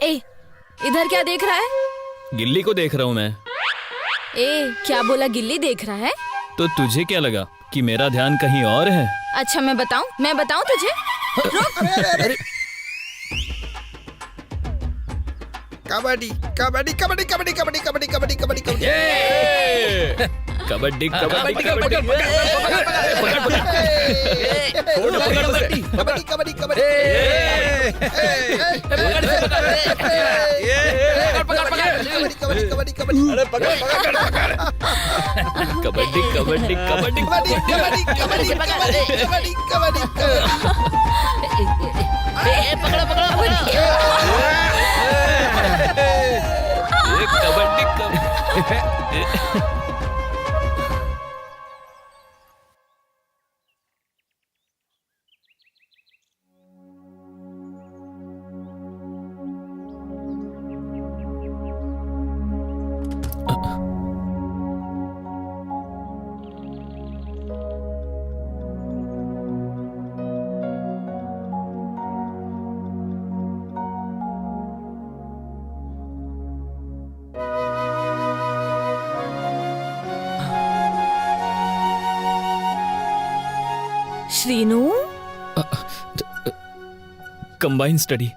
ए, इधर क्या देख रहा है? गिल्ली को देख रहा हूँ मैं। ए, क्या बोला? गिल्ली देख रहा है? तो तुझे क्या लगा कि मेरा ध्यान कहीं और है? अच्छा मैं बताऊं तुझे? अरे कबड्डी कबड्डी कबड्डी कबड्डी कबड्डी कबड्डी कबड्डी कबड्डी कबड्डी कबड्डी कबड्डी कबड्डी कबड्डी कबड्डी कबड्डी कबड्डी कबड्डी अरे पकड़ कबड्डी कबड्डी कबड्डी कबड्डी कबड्डी कबड्डी कबड्डी कबड्डी कबड्डी। Srinu, combine study.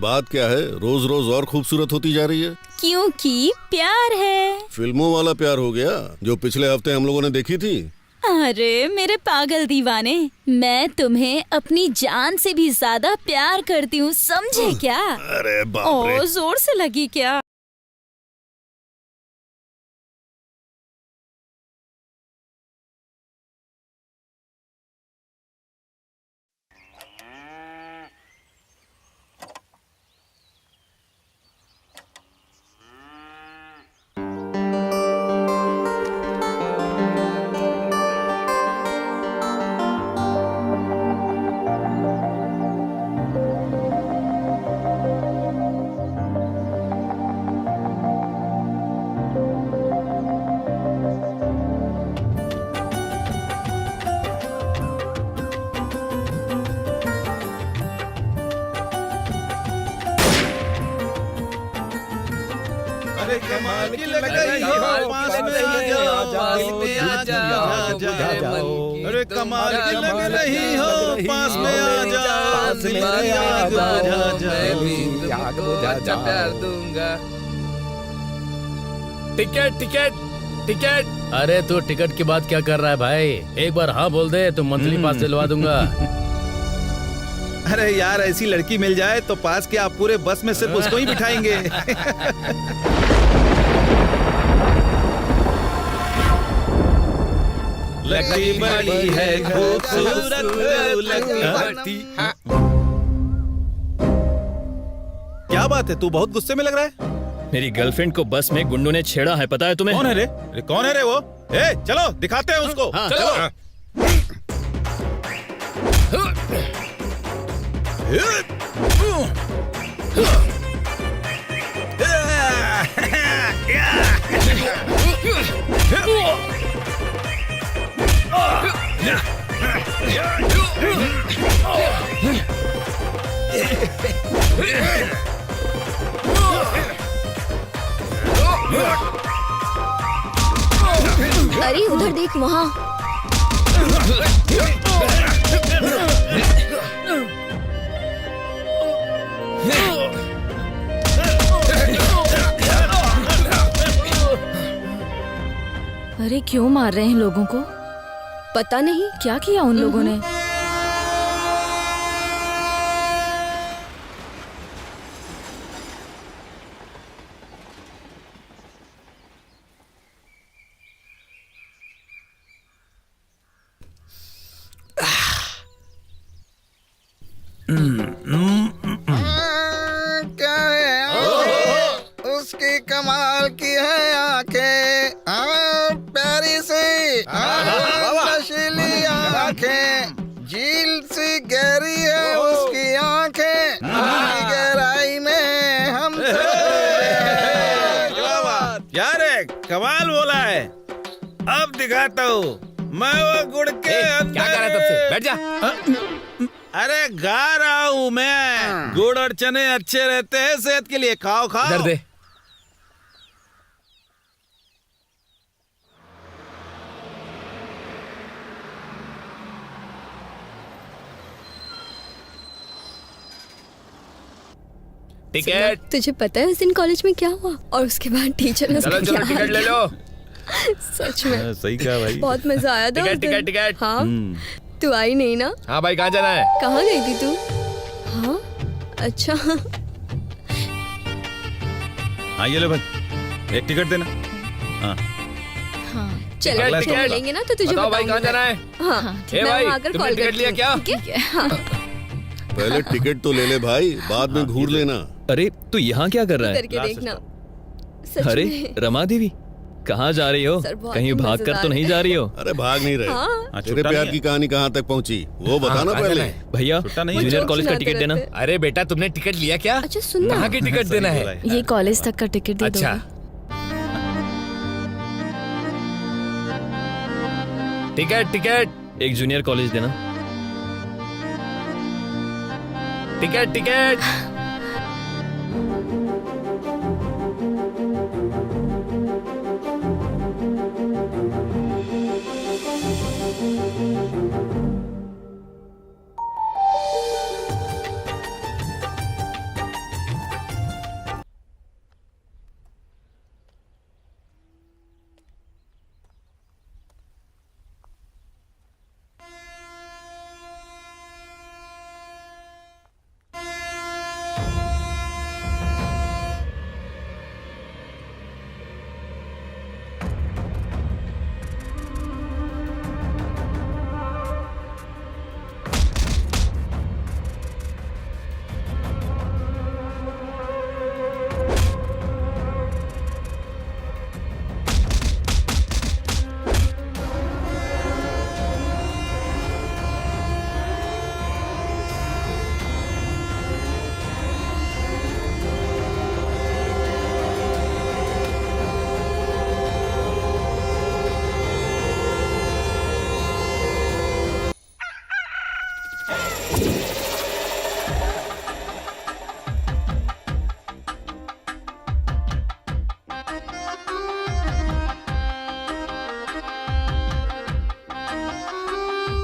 बात क्या है? रोज रोज और खूबसूरत होती जा रही है। क्योंकि प्यार है। फिल्मों वाला प्यार हो गया जो पिछले हफ्ते हम लोगों ने देखी थी। अरे मेरे पागल दीवाने, मैं तुम्हें अपनी जान से भी ज्यादा प्यार करती हूँ, समझे क्या? अरे बाप रे। ओ, जोर से लगी क्या? अरे कमाल की लग रही हो, पास में आ जाओ। अरे कमाल की लग रही हो, पास में आ जाओ। प्यार दूंगा। Ticket ticket ticket. अरे तू टिकट की बात क्या कर रहा है भाई? एक बार हाँ बोल दे तो मंथली पास दिलवा दूंगा। अरे यार, ऐसी लड़की मिल जाए तो पास के आप पूरे बस में सिर्फ उसको ही बिठाएंगे। लगती बड़ी है खूबसूरत, लगती। क्या बात है, तू बहुत गुस्से में लग रहा है। मेरी गर्लफ्रेंड को बस में गुंडों ने छेड़ा है, पता है तुम्हें? कौन है रे? अरे कौन है रे वो? ए चलो दिखाते हैं उसको। हाँ, चलो। अरे उधर देख, वहाँ। अरे क्यों मार रहे हैं लोगों को? पता नहीं क्या किया उन लोगों ने। क्या है? उसकी कमाल की है आंखें, प्यारी सी आंखें, झील सी गहरी है उसकी आंखें, गहराई में हम क्या रे, कमाल बोला है। अब दिखाता हूँ मैं वो गुड़ के अंदर। क्या कर रहा है तब से? बैठ जा। अरे गा रहा हूँ मैं। गुड़ और चने अच्छे रहते हैं सेहत के लिए, खाओ खाओ। इधर दे। टिकट। तुझे पता है उस दिन कॉलेज में क्या हुआ? और उसके बाद टीचर ने चलो उसका चलो क्या टिकट हाल ले लो। किया। सच में सही कहा भाई। बहुत मजा आया था उस टिकट दिन। Ticket ticket. हाँ तू आई नहीं ना? हाँ भाई कहाँ जाना है? कहाँ गई थी तू? हाँ अच्छा हाँ ये लो भाई, एक टिकट देना। हाँ चलो टिकट, फिर टिकट। मिलेंगे ना तो तुझे बताओ भाई बताऊंगी कहाँ जाना है? हाँ ए मैं भाई, वहाँ आकर तुमने कॉल टिकट करती लिया हूँ, क्या? ठीक है? हाँ पहले टिकट तो ले ले भाई, बाद में घूर लेना। अरे तू यहाँ क्या कर रहा है? करके देखना। सच अरे में। रमा देवी, कहाँ जा रही हो? सर, बहुत कहीं भाग कर तो मजेदार नहीं जा रही हो? अरे भाग नहीं रहे। हाँ तेरे प्यार की कहानी कहाँ तक पहुँची वो बता ना कहाँ पहले। जाना है? भैया छुट्टा नहीं है। जूनियर जोक कॉलेज का सुनाते टिकट देना। रहते। अरे बेटा तुमने टिकट लिया क्या? अच्छा सुन ना, कहाँ की टिकट देना है? ये कॉलेज तक का टिकट दे अच्छा दोगे? टिकट टिकट एक जूनियर कॉलेज देना। Ticket ticket.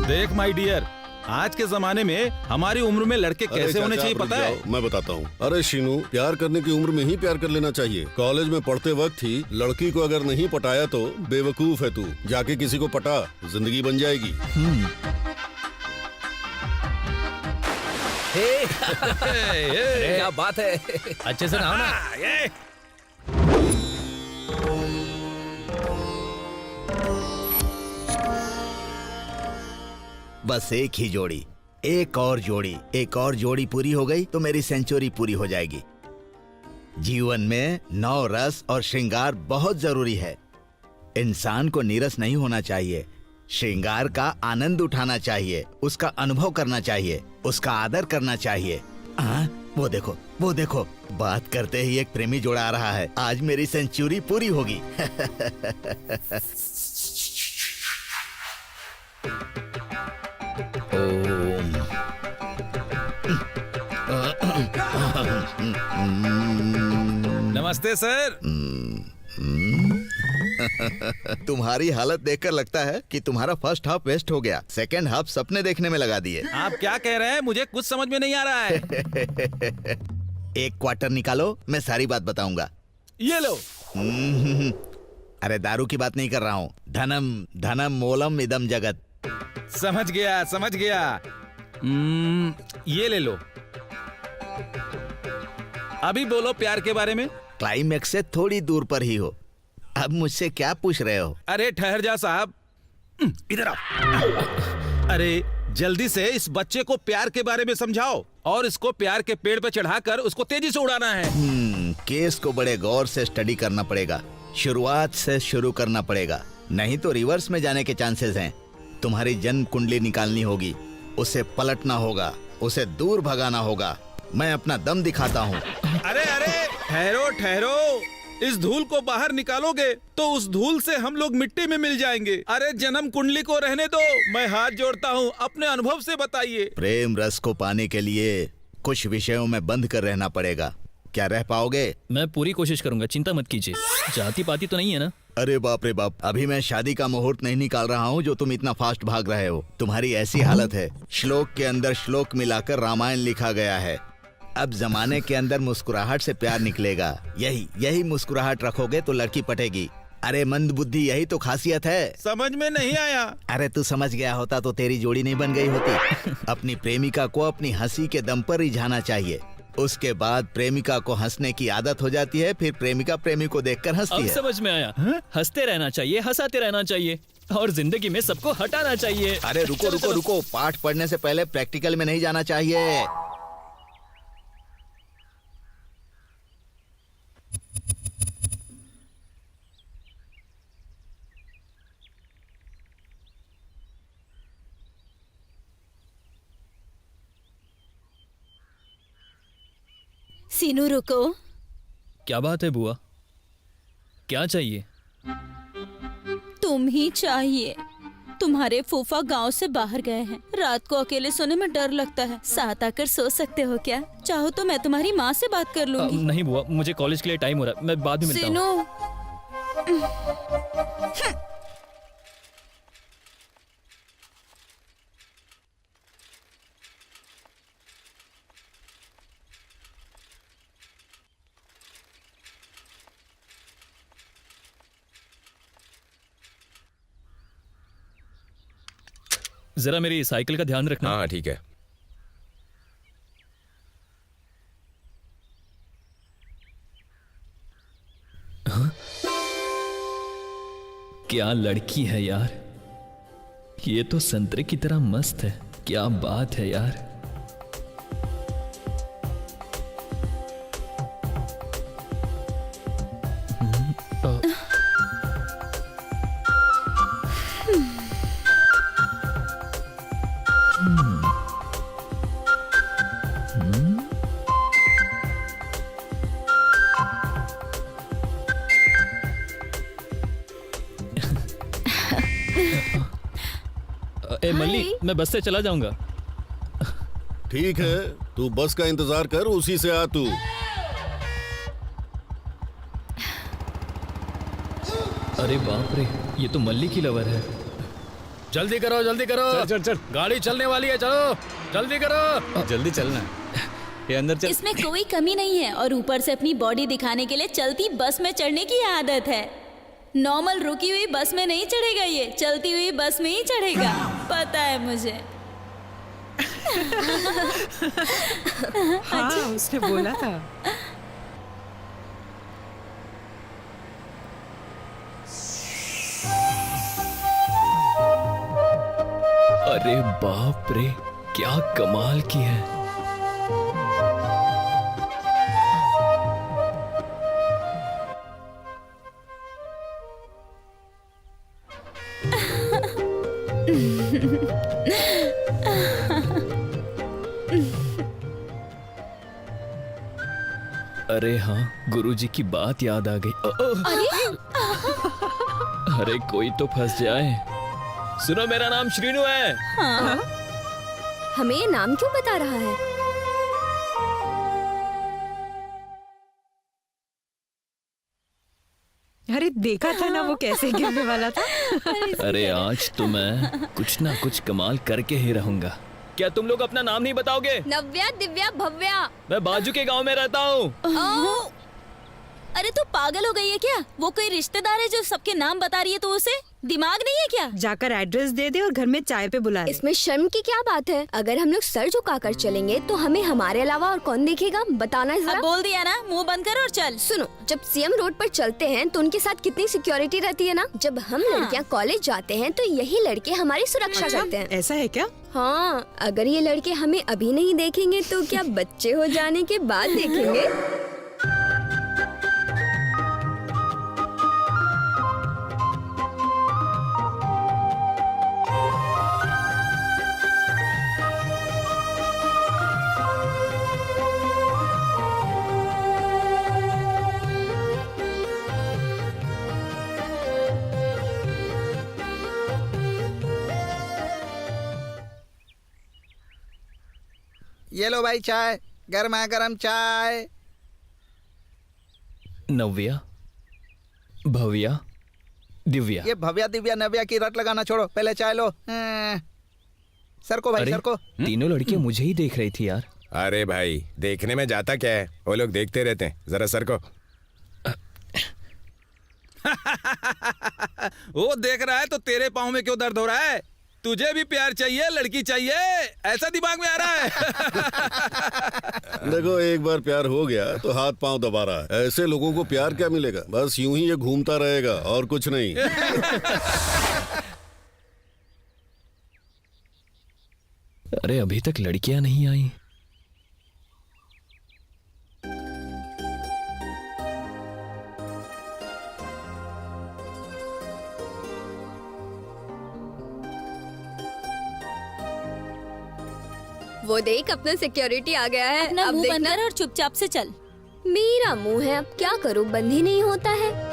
देख माय डियर, आज के जमाने में हमारी उम्र में लड़के अरे कैसे होने चाचा, चाहिए आप रुक पता है? जाओ, मैं बताता हूँ। अरे शीनू, प्यार करने की उम्र में ही प्यार कर लेना चाहिए। कॉलेज में पढ़ते वक्त ही लड़की को अगर नहीं पटाया तो बेवकूफ है तू। जाके किसी को पटा, जिंदगी बन जाएगी। अरे क्या बात है? अच्छे से नहाओ ना। बस एक ही जोड़ी, एक और जोड़ी पूरी हो गई तो मेरी सेंचुरी पूरी हो जाएगी। जीवन में नौ रस और श्रृंगार बहुत जरूरी है। इंसान को नीरस नहीं होना चाहिए, श्रृंगार का आनंद उठाना चाहिए, उसका अनुभव करना चाहिए, उसका आदर करना चाहिए। वो देखो, बात करते ही एक प्रेमी जोड़ा आ रहा है। आज मेरी सेंचुरी पूरी होगी। नमस्ते सर। तुम्हारी हालत देखकर लगता है कि तुम्हारा फर्स्ट हाफ वेस्ट हो गया, सेकंड हाफ सपने देखने में लगा दिए। आप क्या कह रहे हैं? मुझे कुछ समझ में नहीं आ रहा है। एक क्वार्टर निकालो, मैं सारी बात बताऊंगा। ये लो। अरे दारू की बात नहीं कर रहा हूँ। धनम धनम मूलम इदम जगत। समझ गया। ये ले लो। अभी बोलो प्यार के बारे में। क्लाइमेक्स से थोड़ी दूर पर ही हो। अब मुझसे क्या पूछ रहे हो? अरे ठहर जा साहब, इधर आओ। अरे जल्दी से इस बच्चे को प्यार के बारे में समझाओ और इसको प्यार के पेड़ पे चढ़ाकर उसको तेजी से उड़ाना है। केस को बड़े गौर से स्टडी करना पड़ेगा, शुरुआत से शुरू करना पड़ेगा, नहीं तो रिवर्स में जाने के चांसेस हैं। तुम्हारी जन्म कुंडली निकालनी होगी, उसे पलटना होगा, उसे दूर भगाना होगा। मैं अपना दम दिखाता हूँ। अरे अरे ठहरो ठहरो, इस धूल को बाहर निकालोगे तो उस धूल से हम लोग मिट्टी में मिल जाएंगे। अरे जन्म कुंडली को रहने दो, मैं हाथ जोड़ता हूँ, अपने अनुभव से बताइए। प्रेम रस को पाने के लिए कुछ विषयों में बंध कर रहना पड़ेगा। क्या रह पाओगे? मैं पूरी कोशिश करूंगा, चिंता मत कीजिए। जाति पाती तो नहीं है ना? अरे बाप रे बाप, अभी मैं शादी का मुहूर्त नहीं निकाल रहा हूँ जो तुम इतना फास्ट भाग रहे हो। तुम्हारी ऐसी हालत है, श्लोक के अंदर श्लोक मिलाकर रामायण लिखा गया है। अब जमाने के अंदर मुस्कुराहट से प्यार निकलेगा। यही मुस्कुराहट रखोगे तो लड़की पटेगी। अरे मंद बुद्धि, यही तो खासियत है। समझ में नहीं आया। अरे तू समझ गया होता तो तेरी जोड़ी नहीं बन गई होती। अपनी प्रेमिका को अपनी हंसी के दम पर रिझाना चाहिए। उसके बाद प्रेमिका को हंसने की आदत हो जाती है, फिर प्रेमिका प्रेमी को देखकर हंसती अब है। समझ में आया। हंसते रहना चाहिए, हंसाते रहना चाहिए और जिंदगी में सबको हटाना चाहिए। अरे रुको रुको रुको, पाठ पढ़ने से पहले प्रैक्टिकल में नहीं जाना चाहिए। सीनू रुको। क्या बात है बुआ, क्या चाहिए? तुम ही चाहिए। तुम्हारे फूफा गांव से बाहर गए हैं। रात को अकेले सोने में डर लगता है। साथ आकर सो सकते हो क्या? चाहो तो मैं तुम्हारी माँ से बात कर लूंगी। नहीं बुआ, मुझे कॉलेज के लिए टाइम हो रहा है, मैं बाद में मिलता हूँ। सीनू, जरा मेरी साइकिल का ध्यान रखना। हाँ ठीक है। क्या लड़की है यार, ये तो संतरे की तरह मस्त है। क्या बात है यार। ए मल्ली, मैं बस से चला जाऊंगा। ठीक है, तू बस का इंतजार कर, उसी से आ तू। अरे बाप रे, ये तो मल्ली की लवर है। जल्दी करो जल्दी करो। चल चल गाड़ी चलने वाली है, चलो जल्दी करो। जल्दी चलना। ये अंदर चल। इसमें कोई कमी नहीं है और ऊपर से अपनी बॉडी दिखाने के लिए चलती बस में चढ़ने की आदत है। नॉर्मल रुकी हुई बस में नहीं चढ़ेगा, ये चलती हुई बस में ही चढ़ेगा। पता है मुझे। हाँ, उसने बोला था। अरे बाप रे, क्या कमाल की है। अरे हाँ, गुरुजी की बात याद आ गई। अरे कोई तो फंस जाए। सुनो, मेरा नाम श्रीनु है। हाँ। हमें ये नाम क्यों बता रहा है? अरे देखा था ना वो कैसे गिरने वाला था। अरे आज तो मैं कुछ ना कुछ कमाल करके ही रहूंगा। क्या तुम लोग अपना नाम नहीं बताओगे? नव्या, दिव्या, भव्या। मैं बाजू के गांव में रहता हूँ। अरे तू पागल हो गई है क्या? वो कोई रिश्तेदार है जो सबके नाम बता रही है, तो उसे दिमाग नहीं है क्या? जाकर एड्रेस दे दे और घर में चाय पे बुला ले। इसमें शर्म की क्या बात है? अगर हम लोग सर झुकाकर चलेंगे तो हमें हमारे अलावा और कौन देखेगा? बताना अब जरा। बोल दिया ना, मुंह बंद कर और चल। सुनो, जब सीएम रोड पर चलते हैं तो उनके साथ कितनी सिक्योरिटी रहती है ना। जब हम लड़कियां कॉलेज जाते हैं तो यही लड़के हमारी सुरक्षा करते हैं। ऐसा है क्या? हाँ, अगर ये लड़के हमें अभी नहीं देखेंगे तो क्या बच्चे हो जाने के बाद देखेंगे? ये लो भाई चाय, गर्मा गर्म चाय। नव्या, भव्या, दिव्या। ये भव्या दिव्या नव्या की रट लगाना छोड़ो, पहले चाय लो। सर को भाई, अरे सर को। तीनों लड़कियां मुझे ही देख रही थी यार। अरे भाई देखने में जाता क्या है, वो लोग देखते रहते हैं, जरा सर को। वो देख रहा है तो तेरे पाँव में क्यों दर्द हो रहा है? तुझे भी प्यार चाहिए, लड़की चाहिए, ऐसा दिमाग में आ रहा है? देखो एक बार प्यार हो गया तो हाथ पांव दबा रहा है। ऐसे लोगों को प्यार क्या मिलेगा, बस यूं ही ये घूमता रहेगा और कुछ नहीं। अरे अभी तक लड़कियां नहीं आई। वो देख, अपना सिक्योरिटी आ गया है। अपना अब मुंह बंद देखना। कर और चुपचाप से चल। मेरा मुंह है, अब क्या करूं, बंद ही नहीं होता है।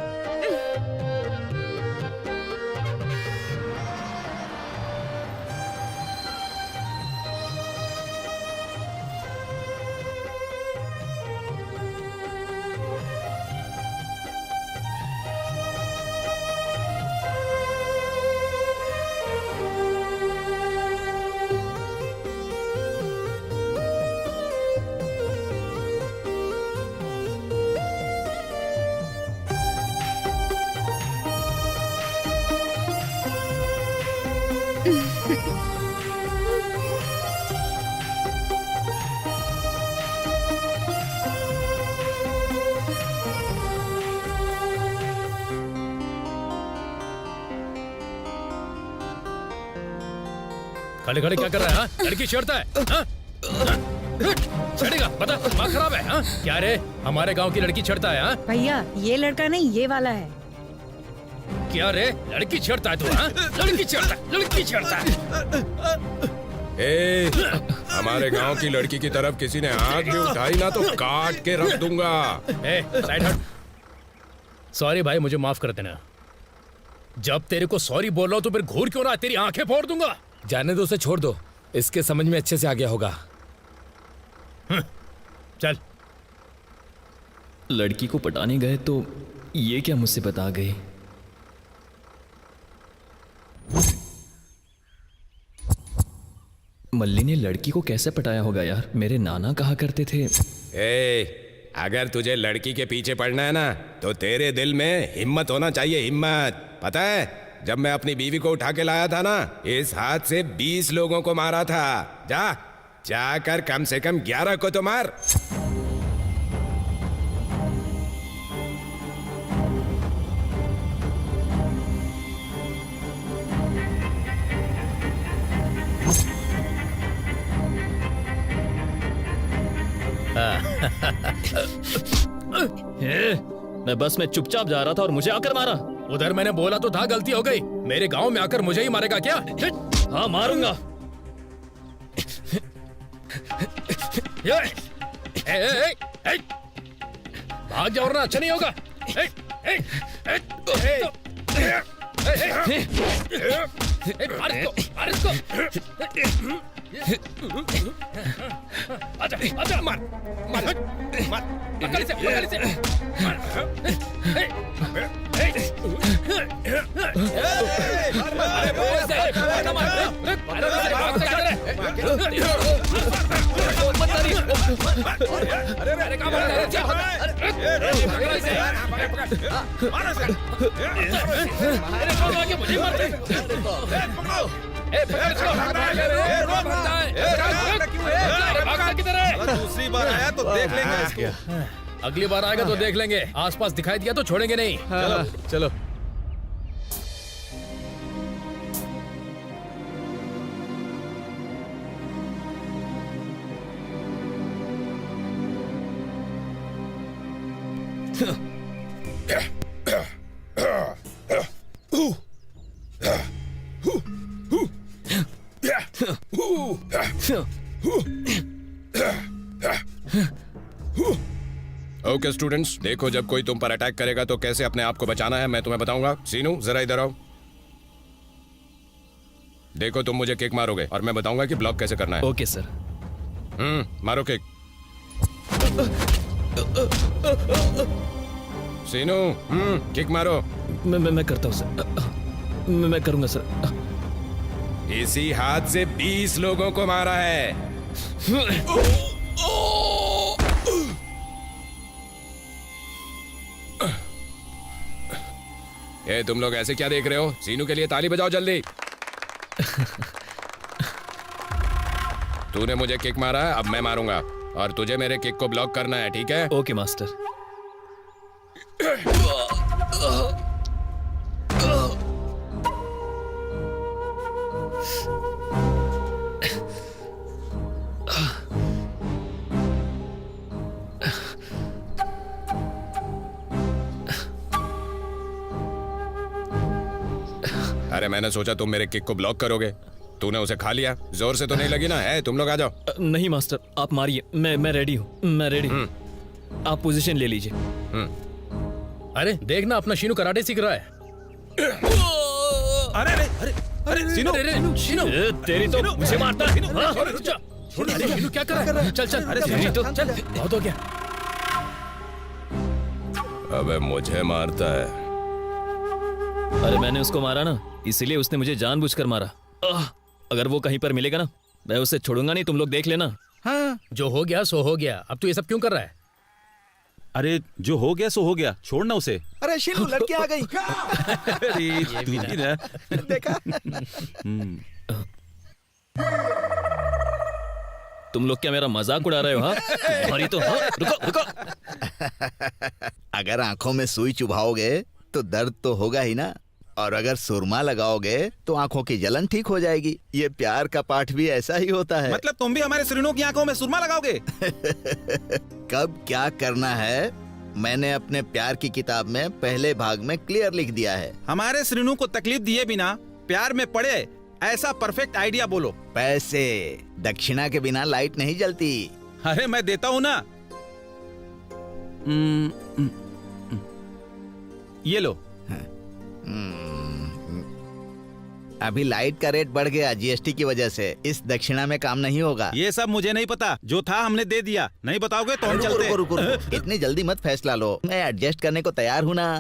खड़े खड़े क्या कर रहा है? हाँ? लड़की छेड़ता है? हाँ? छेड़ेगा? बता, दिमाग खराब है? हाँ? क्या रे, हमारे गांव की लड़की छेड़ता है? हाँ? भैया ये लड़का नहीं, ये वाला है। क्या रे, लड़की छेड़ता है तू? हाँ? लड़की छेड़ता है, लड़की छेड़ता है। ए, हमारे गांव की लड़की की तरफ किसी ने आंख भी उठाई ना तो काट के रख दूंगा। ए, साइड हट। सॉरी भाई, मुझे माफ कर देना। जब तेरे को सॉरी बोल रहा हूं तो फिर घूर क्यों रहा है? तेरी आंखें फोड़ दूंगा। जाने दो, उसे छोड़ दो, इसके समझ में अच्छे से आ गया होगा। चल। लड़की को पटाने गए तो ये क्या मुसीबत आ गई? मल्ली ने लड़की को कैसे पटाया होगा यार? मेरे नाना कहा करते थे। ए, अगर तुझे लड़की के पीछे पड़ना है ना तो तेरे दिल में हिम्मत होना चाहिए, हिम्मत। पता है, जब मैं अपनी बीवी को उठा के लाया था ना, इस हाथ से 20 लोगों को मारा था। जाकर कम से कम 11 को तो मार। मैं बस में चुपचाप जा रहा था और मुझे आकर मारा। उधर मैंने बोला तो था, गलती हो गई। मेरे गांव में आकर मुझे ही मारेगा क्या? हाँ मारूंगा। भाग जाओ ना, अच्छा नहीं होगा। आजा, आजा, मार, मार, मार, पकड़ से, पकड़ से, दूसरी बार आया तो देख लेंगे इसको। अगली बार आएगा तो देख लेंगे। आसपास दिखाई दिया तो छोड़ेंगे नहीं। चलो। ओके स्टूडेंट्स, देखो जब कोई तुम पर अटैक करेगा तो कैसे अपने आप को बचाना है मैं तुम्हें बताऊंगा। सीनू जरा इधर आओ। देखो तुम मुझे किक मारोगे और मैं बताऊंगा कि ब्लॉक कैसे करना है। Okay sir. मारो किक। सीनू, किक मारो। मैं करता हूँ सर। मैं करूँगा सर। इसी हाथ से 20 लोगों को मारा है। ए, तुम लोग ऐसे क्या देख रहे हो? सीनू के लिए ताली बजाओ जल्दी। तूने मुझे किक मारा है, अब मैं मारूंगा और तुझे मेरे किक को ब्लॉक करना है, ठीक है? Okay master. अरे मैंने सोचा तुम मेरे किक को ब्लॉक करोगे। तूने उसे खा लिया। जोर से तो नहीं लगी ना? है, तुम लोग आ जाओ। नहीं मास्टर, आप मारिए। मैं रेडी हूँ। मैं रेडी हूँ। आप पोजीशन ले लीजिए। अरे देखना, अपना शीनू कराटे सीख रहा है। अरे अरे अरे अरे सीनू, शीनू तेरी तो मुझे मारता है। हाँ? अरे शीनू क्या कर रहा है? चल चल, अरे तेरी तो चल, बहुत हो गया। अबे मुझे मारता है। अरे मैंने उसको मारा ना, इसीलिए उसने मुझे जानबूझकर मारा। अगर वो कहीं पर मिलेगा ना, मैं उसे छोड़ूंगा नहीं। तुम लोग देख लेना। हाँ, जो हो गया सो हो गया। अब तू ये सब क्यों कर रहा है? अरे जो हो गया सो हो गया, छोड़ना उसे। अरे शीनू, लड़की आ गई। अरे तू भी ना। देखा? तुम लोग क्या मेरा मजाक उड़ा रहे हो? हाँ तुम्हारी तो। हाँ रुको रुको। अगर आंखों में सुई चुभाओगे तो दर्द तो होगा ही ना, और अगर सुरमा लगाओगे तो आंखों की जलन ठीक हो जाएगी। ये प्यार का पाठ भी ऐसा ही होता है। मतलब तुम भी हमारे श्रीनू की आंखों में सुरमा लगाओगे? कब क्या करना है मैंने अपने प्यार की किताब में पहले भाग में क्लियर लिख दिया है। हमारे श्रीनू को तकलीफ दिए बिना प्यार में पड़े, ऐसा परफेक्ट आइडिया बोलो। पैसे, दक्षिणा के बिना लाइट नहीं जलती। अरे मैं देता हूँ ना। ये लो। अभी लाइट का रेट बढ़ गया जीएसटी की वजह से। इस दक्षिणा में काम नहीं होगा। ये सब मुझे नहीं पता, जो था हमने दे दिया। नहीं बताओगे तो हम चलते हैं। रुको, इतनी जल्दी मत फैसला लो। मैं एडजस्ट करने को तैयार हूँ ना।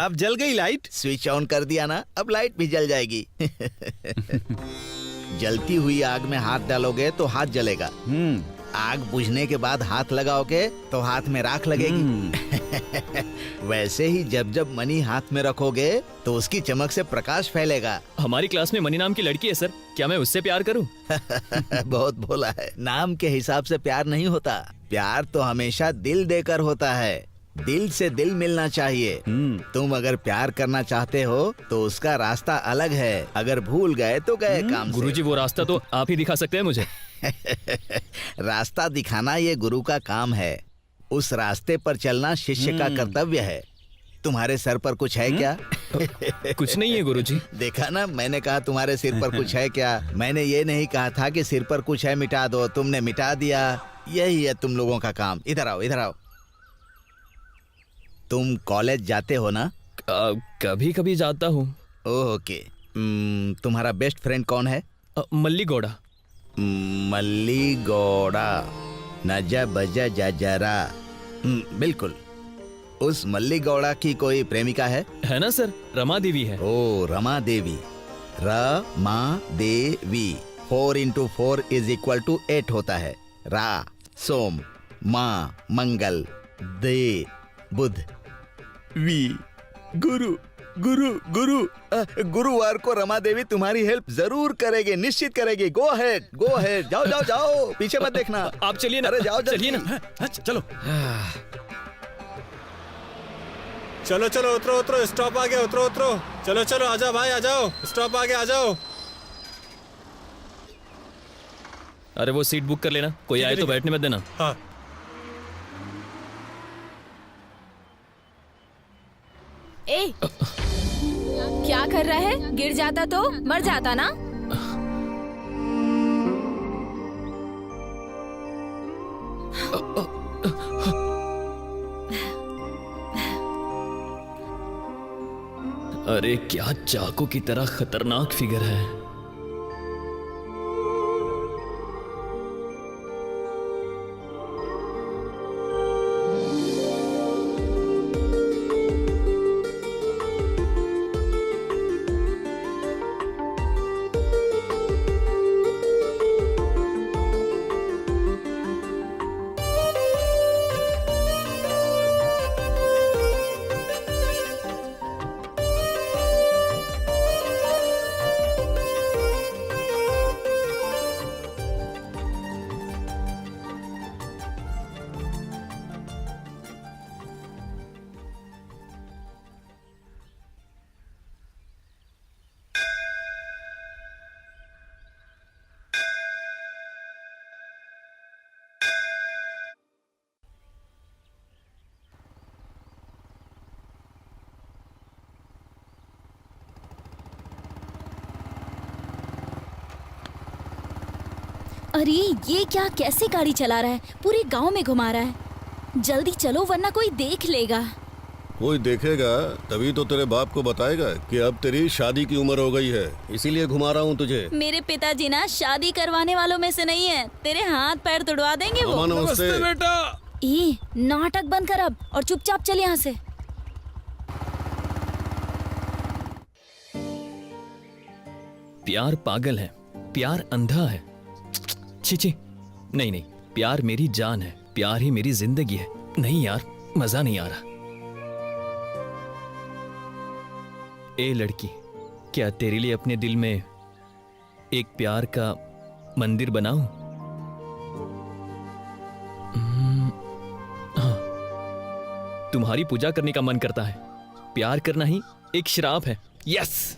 अब जल गई लाइट? स्विच ऑन कर दिया ना, अब लाइट भी जल जाएगी। जलती हुई आग में हाथ डालोगे तो हाथ जलेगा। आग बुझने के बाद हाथ लगाओगे तो हाथ में राख लगेगी। वैसे ही जब जब मनी हाथ में रखोगे तो उसकी चमक से प्रकाश फैलेगा। हमारी क्लास में मनी नाम की लड़की है सर, क्या मैं उससे प्यार करूं? बहुत बोला है। नाम के हिसाब से प्यार नहीं होता। प्यार तो हमेशा दिल देकर होता है। दिल से दिल मिलना चाहिए। तुम अगर प्यार करना चाहते हो तो उसका रास्ता अलग है। अगर भूल गए तो गए काम से। गुरुजी वो रास्ता तो आप ही दिखा सकते हैं मुझे। रास्ता दिखाना ये गुरु का काम है। उस रास्ते पर चलना शिष्य का कर्तव्य है। तुम्हारे सर पर कुछ है क्या? कुछ नहीं है गुरुजी। देखा ना, मैंने कहा तुम्हारे सिर पर कुछ है क्या। मैंने ये नहीं कहा था कि सिर पर कुछ है मिटा दो, तुमने मिटा दिया। यही है तुम लोगों का काम। इधर आओ, इधर आओ। तुम कॉलेज जाते हो ना? कभी कभी जाता हूँ। ओके। तुम्हारा बेस्ट फ्रेंड कौन है? मल्ली गौड़ा। मल्ली गौड़ा, नजा बजा जजरा। बिल्कुल। उस मल्ली गौड़ा की कोई प्रेमिका है ना सर? रमा देवी है। ओ, रमा देवी। रमा देवी। 4 into 4 = 8 होता है। रा सोम, माँ मंगल, दे बुध, वी गुरु। गुरु गुरु गुरुवार को रमा देवी तुम्हारी हेल्प जरूर करेगी, निश्चित करेगी। गो हेड, गो हेड। जाओ जाओ जाओ, पीछे मत देखना। आप चलिए ना। अरे जाओ, चलिए ना। चलो चलो चलो, उतरो उतरो, स्टॉप आ गया। उतरो उतरो, चलो चलो, आ जाओ भाई, आ जाओ। स्टॉप आ गया, आ जाओ। अरे वो सीट बुक कर लेना, कोई आए तो बैठने मत देना। हाँ। ए, क्या कर रहा है? गिर जाता तो मर जाता ना। अरे क्या चाकू की तरह खतरनाक फिगर है। अरे ये क्या, कैसे गाड़ी चला रहा है, पूरे गांव में घुमा रहा है। जल्दी चलो वरना कोई देख लेगा। कोई देखेगा तभी तो तेरे बाप को बताएगा कि अब तेरी शादी की उम्र हो गई है, इसीलिए घुमा रहा हूँ तुझे। मेरे पिताजी ना शादी करवाने वालों में से नहीं है, तेरे हाथ पैर तुड़वा देंगे वो। मामा नमस्ते। बेटा ए, नाटक बंद कर अब और चुपचाप चल यहाँ से। प्यार पागल है, प्यार अंधा है। छी, नहीं नहीं, प्यार मेरी जान है, प्यार ही मेरी जिंदगी है। नहीं यार, मजा नहीं आ रहा। ए लड़की, क्या तेरे लिए अपने दिल में एक प्यार का मंदिर बनाऊं? हाँ, तुम्हारी पूजा करने का मन करता है। प्यार करना ही एक श्राप है। यस।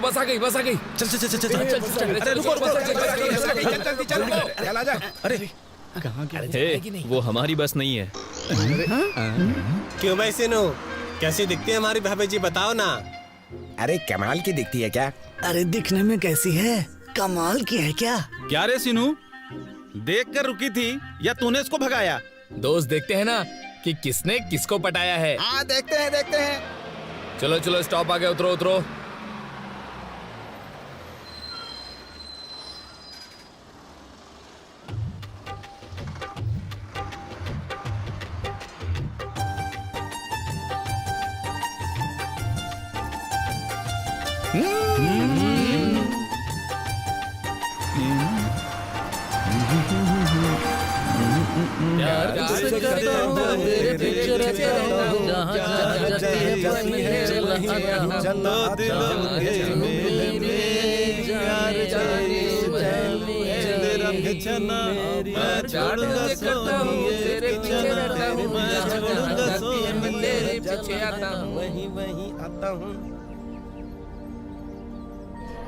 बस आ गई, बस आ गई। चल चल चल चल चल अरे रुको रुको, जल्दी चल चल आजा। अरे कहाँ गया? हे, वो हमारी बस नहीं है। क्यों भाई सीनू, कैसी दिखती है हमारी भाभी जी, बताओ ना। अरे कमाल की दिखती है क्या? अरे दिखने में कैसी है, कमाल की है क्या? क्या रे सीनू, देख कर रुकी थी या तूने इसको भगाया? दोस्त देखते हैं ना कि किसने किसको पटाया है। हाँ देखते हैं देखते हैं। चलो चलो, स्टॉप आ गया, उतरो उतरो।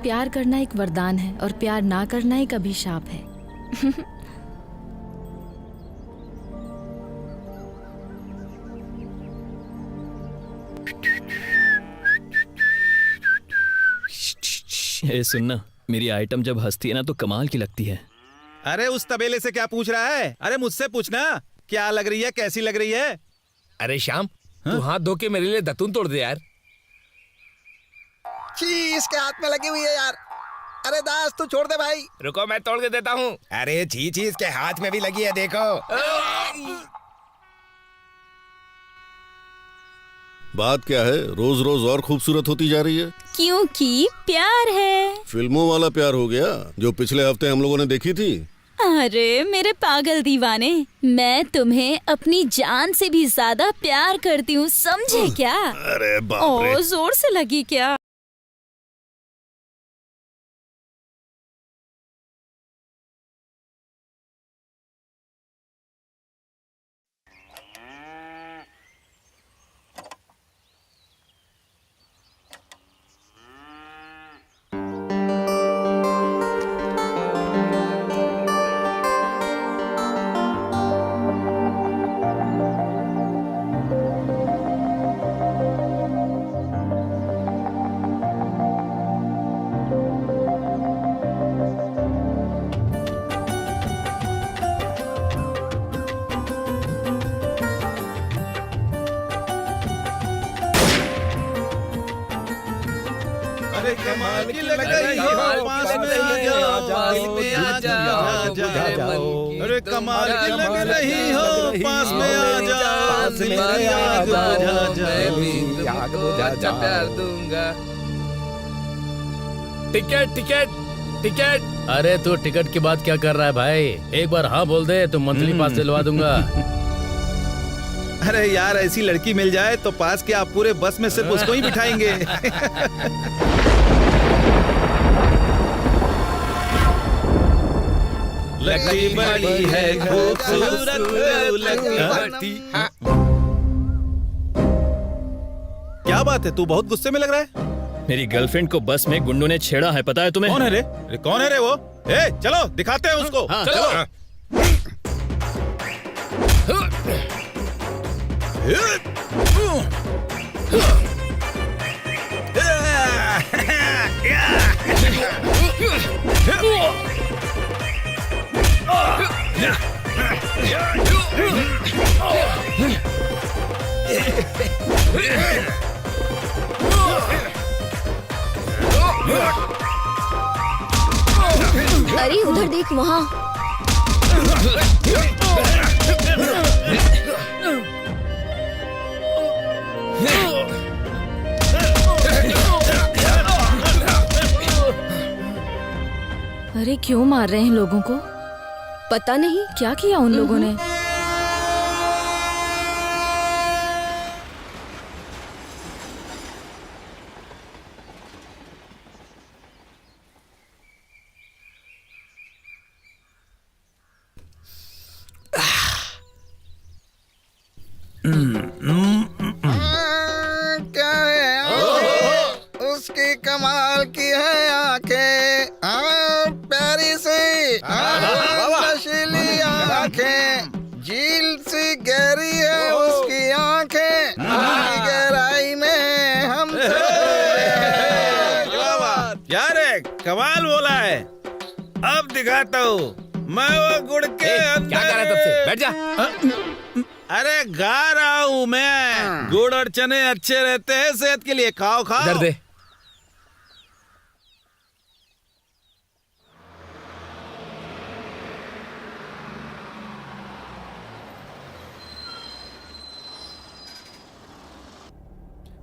प्यार करना एक वरदान है और प्यार ना करना एक अभिशाप है। ए सुनना, मेरी आइटम जब हंसती है ना तो कमाल की लगती है। अरे उस तबेले से क्या पूछ रहा है? अरे मुझसे पूछना, क्या लग रही है, कैसी लग रही है? अरे श्याम, तू हाथ धो के मेरे लिए दतून तोड़ दे यार। छी, इसके हाथ में लगी हुई है यार। अरे दास तू छोड़ दे भाई। रुको, मैं तोड़ के देता हूँ। अरे छी छी, इसके हाथ में भी लगी है, देखो। बात क्या है, रोज रोज और खूबसूरत होती जा रही है। क्योंकि प्यार है। फिल्मों वाला प्यार हो गया जो पिछले हफ्ते हम लोगों ने देखी थी। अरे मेरे पागल दीवाने, मैं तुम्हें अपनी जान से भी ज्यादा प्यार करती हूँ, समझे क्या? अरे बाप रे। ओ, जोर से लगी क्या? अरे कमाल की लग रही हो, पास में आ जाओ, पास में आ जाओ। अरे कमाल की लग रही हो, पास में आ जाओ, पास में आ जाओ। प्यार दूंगा। Ticket ticket ticket. अरे तू टिकट की बात क्या कर रहा है भाई? एक बार हाँ बोल दे तो मंथली पास दिलवा दूंगा। अरे यार, ऐसी लड़की मिल जाए तो पास के आप पूरे बस में सिर्फ उसको ही बिठाएंगे। लड़की बड़ी है खूबसूरत, लड़की। क्या बात है, तू बहुत गुस्से में लग रहा है। मेरी गर्लफ्रेंड को बस में गुंडों ने छेड़ा है, पता है तुम्हें? कौन है रे? अरे कौन है रे वो? ए, चलो दिखाते हैं उसको। हाँ, चलो। अरे उधर देख वहाँ। अरे क्यों मार रहे हैं लोगों को? पता नहीं क्या किया उन लोगों ने? क्या है? उसकी कमाल की है आंखें, प्यारी सी नशीली आंखें, झील सी गहरी है उसकी आंखें, गहराई में हम यार कमाल बोला है। अब दिखाता हूँ मैं वो गुड़ के अंदर। क्या कर रहा है तब से? बैठ जा। अरे गा रहा हूँ मैं। गुड़ और चने अच्छे रहते हैं सेहत के लिए, खाओ खाओ। इधर दे।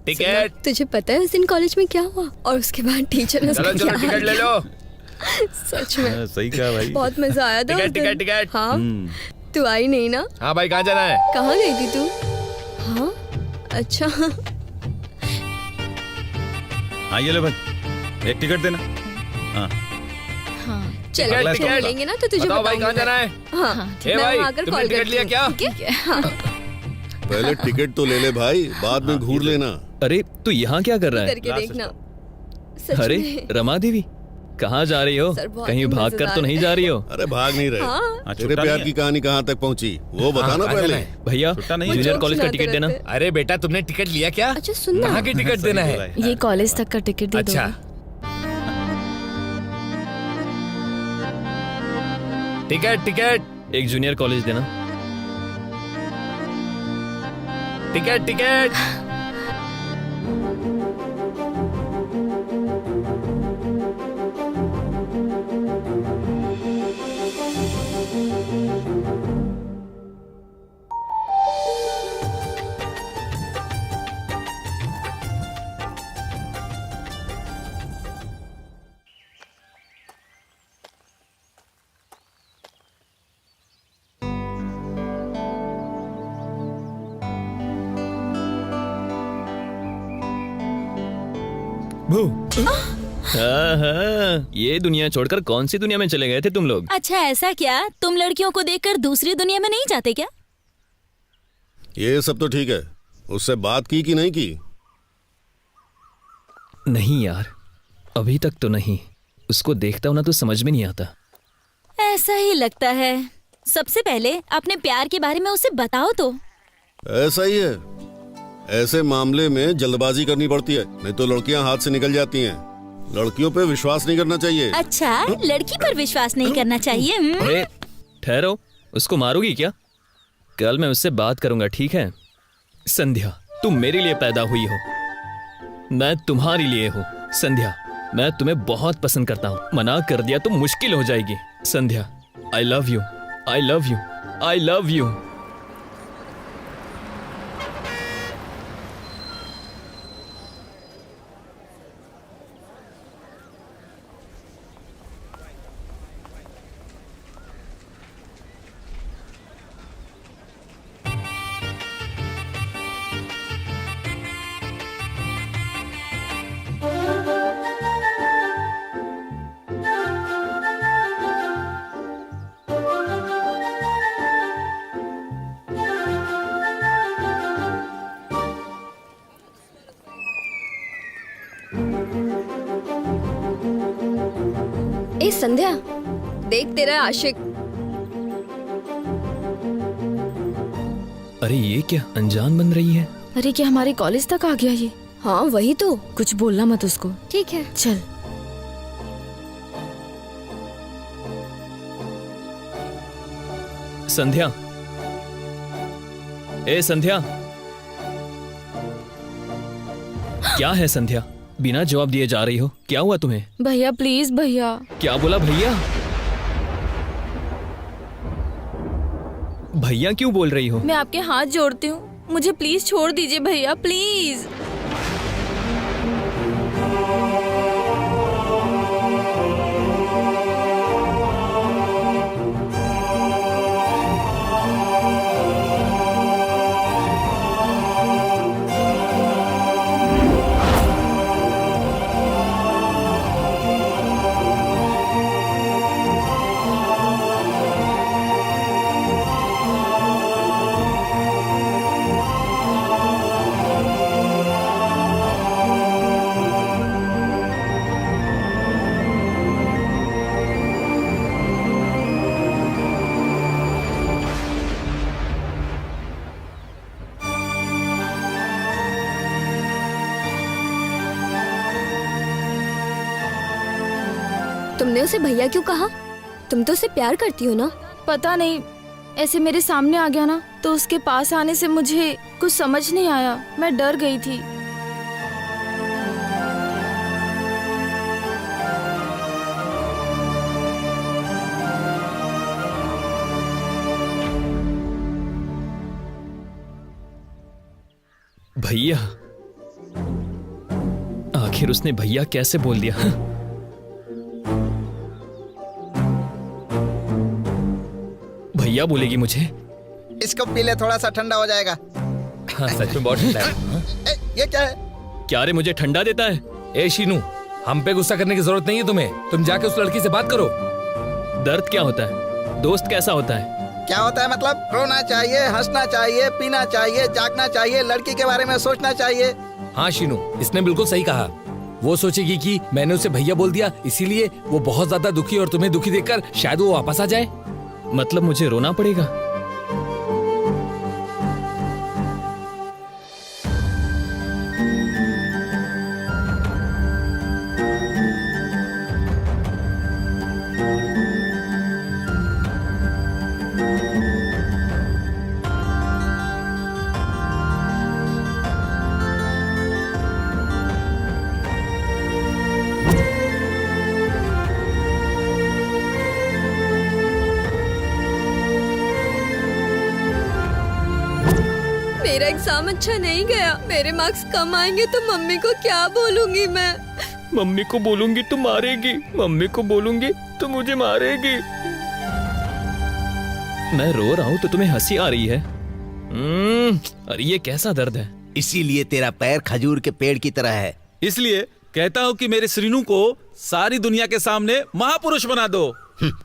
टिकट। तुझे पता है उस दिन कॉलेज में क्या हुआ और उसके बाद टीचर ने चलो चलो टिकट ले लो। सच में सही कहा भाई। बहुत मजा आया था। Ticket ticket ticket. हाँ तू आई नहीं ना? हाँ भाई कहाँ जाना है? कहाँ गई थी तू? हाँ अच्छा। हाँ ये लो भाई, एक टिकट देना। हाँ चलो टिकट, फिर टिकट। मिलेंगे ना तो तुझे बताओ भाई बताऊंगी कहाँ जाना है? हाँ ए मैं भाई, वहाँ आकर तुमने कॉल टिकट करती लिया हूँ, क्या? ठीक है? हाँ पहले टिकट तो ले ले भाई, बाद में घूर लेना। अरे तू यहाँ क्या कर रहा है? करके देखना। सच अरे में। रमा देवी, कहाँ जा रही हो? सर, बहुत कहीं भाग कर तो नहीं जा रही हो? अरे भाग नहीं रहे। हाँ। तेरे प्यार की कहानी कहाँ तक पहुँची वो बताना कहाँ पहले। जाना है? भैया छुट्टा नहीं है। जूनियर जोक कॉलेज का सुनाते टिकट देना। रहते। अरे बेटा तुमने टिकट लिया क्या? अच्छा सुन ना। कहाँ की टिकट देना है? ये कॉलेज तक का टिकट दे अच्छा टिकट टिकट एक जूनियर कॉलेज देना। Ticket ticket. हाँ, ये दुनिया छोड़कर कौन सी दुनिया में चले गए थे तुम लोग? अच्छा ऐसा क्या? तुम लड़कियों को देखकर दूसरी दुनिया में नहीं जाते क्या? ये सब तो ठीक है, उससे बात की कि नहीं की? नहीं यार, अभी तक तो नहीं। उसको देखता हूं ना तो समझ में नहीं आता। ऐसा ही लगता है। सबसे पहले अपने प्यार के बारे में उसे बताओ तो। ऐसा ही है, ऐसे मामले में जल्दबाजी करनी पड़ती है, नहीं तो लड़कियां हाथ से निकल जाती हैं। लड़कियों पे विश्वास नहीं करना चाहिए। अच्छा लड़की पर विश्वास नहीं करना चाहिए? अरे ठहरो, उसको मारोगी क्या? कल मैं उससे बात करूंगा, ठीक है? संध्या, तुम मेरे लिए पैदा हुई हो, मैं तुम्हारे लिए हूँ। संध्या, मैं तुम्हें बहुत पसंद करता हूँ। मना कर दिया तो मुश्किल हो जाएगी। Sandhya, I love you, I love you, I love you. ए संध्या, देख तेरा आशिक। अरे ये क्या अनजान बन रही है? अरे क्या हमारे कॉलेज तक आ गया ये? हाँ वही तो। कुछ बोलना मत उसको। ठीक है। चल। संध्या, ए संध्या, क्या है संध्या? बिना जवाब दिए जा रही हो, क्या हुआ तुम्हें? भैया प्लीज भैया। क्या बोला भैया? भैया क्यों बोल रही हो? मैं आपके हाथ जोड़ती हूँ, मुझे प्लीज छोड़ दीजिए भैया, प्लीज। तुमने उसे भैया क्यों कहा? तुम तो उसे प्यार करती हो ना? पता नहीं, ऐसे मेरे सामने आ गया ना, तो उसके पास आने से मुझे कुछ समझ नहीं आया, मैं डर गई थी। भैया, आखिर उसने भैया कैसे बोल दिया? हाँ? भैया बोलेगी मुझे? इसको पी ले, थोड़ा सा ठंडा हो जाएगा। हाँ, सच में बहुत ठंडा है। ये क्या है? क्या रे मुझे ठंडा देता है? ए शीनू, हम पे गुस्सा करने की जरूरत नहीं है तुम्हें, तुम जाके उस लड़की से बात करो। दर्द क्या होता है? दोस्त कैसा होता है? क्या होता है मतलब? रोना चाहिए, हंसना चाहिए, पीना चाहिए, जागना चाहिए, लड़की के बारे में सोचना चाहिए। हाँ शीनू, इसने बिल्कुल सही कहा। वो सोचेगी कि मैंने उसे भैया बोल दिया, इसीलिए वो बहुत ज्यादा दुखी, और तुम्हें दुखी देखकर शायद वो वापस आ जाए। मतलब मुझे रोना पड़ेगा? मेरा एग्जाम अच्छा नहीं गया, मेरे मार्क्स कम आएंगे तो मम्मी को क्या बोलूंगी मैं? मम्मी को बोलूंगी तो मारेगी, मम्मी को बोलूंगी तो मुझे मारेगी। मैं रो रहा हूँ तो तुम्हें हंसी आ रही है? अरे ये कैसा दर्द है? इसीलिए तेरा पैर खजूर के पेड़ की तरह है। इसलिए कहता हूँ कि मेरे श्रीनू को सारी दुनिया के सामने महापुरुष बना दो।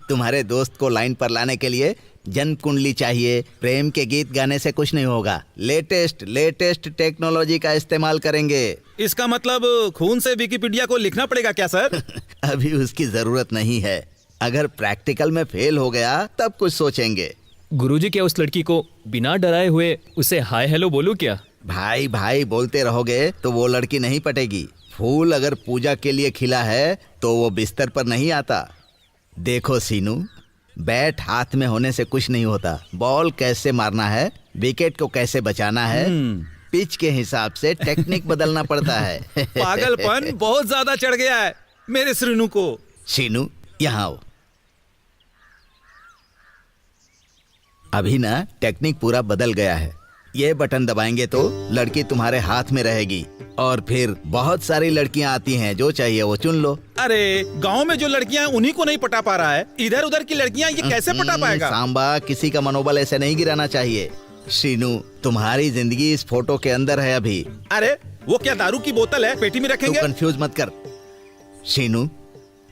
तुम्हारे दोस्त को लाइन पर लाने के लिए जन्म कुंडली चाहिए। प्रेम के गीत गाने से कुछ नहीं होगा। लेटेस्ट टेक्नोलॉजी का इस्तेमाल करेंगे। इसका मतलब खून से विकिपीडिया को लिखना पड़ेगा क्या सर? अभी उसकी जरूरत नहीं है। अगर प्रैक्टिकल में फेल हो गया तब कुछ सोचेंगे। गुरुजी, क्या उस लड़की को बिना डराए हुए उसे हाय हेलो बोलूं क्या? भाई भाई बोलते रहोगे तो वो लड़की नहीं पटेगी। फूल अगर पूजा के लिए खिला है तो वो बिस्तर पर नहीं आता। देखो सीनू, बैट हाथ में होने से कुछ नहीं होता। बॉल कैसे मारना है, विकेट को कैसे बचाना है, पिच के हिसाब से टेक्निक बदलना पड़ता है। पागलपन बहुत ज्यादा चढ़ गया है मेरे श्रीनू को। सीनू यहाँ आओ। अभी ना टेक्निक पूरा बदल गया है। ये बटन दबाएंगे तो लड़की तुम्हारे हाथ में रहेगी, और फिर बहुत सारी लड़कियां आती हैं, जो चाहिए वो चुन लो। अरे गांव में जो लड़कियां उन्हीं को नहीं पटा पा रहा है, इधर उधर की लड़कियां ये कैसे पटा पाएगा? सांबा, किसी का मनोबल ऐसे नहीं गिराना चाहिए। श्रीनू, तुम्हारी जिंदगी इस फोटो के अंदर है अभी। अरे वो क्या दारू की बोतल है, पेटी में रखेंगे? तू कंफ्यूज मत कर। श्रीनू,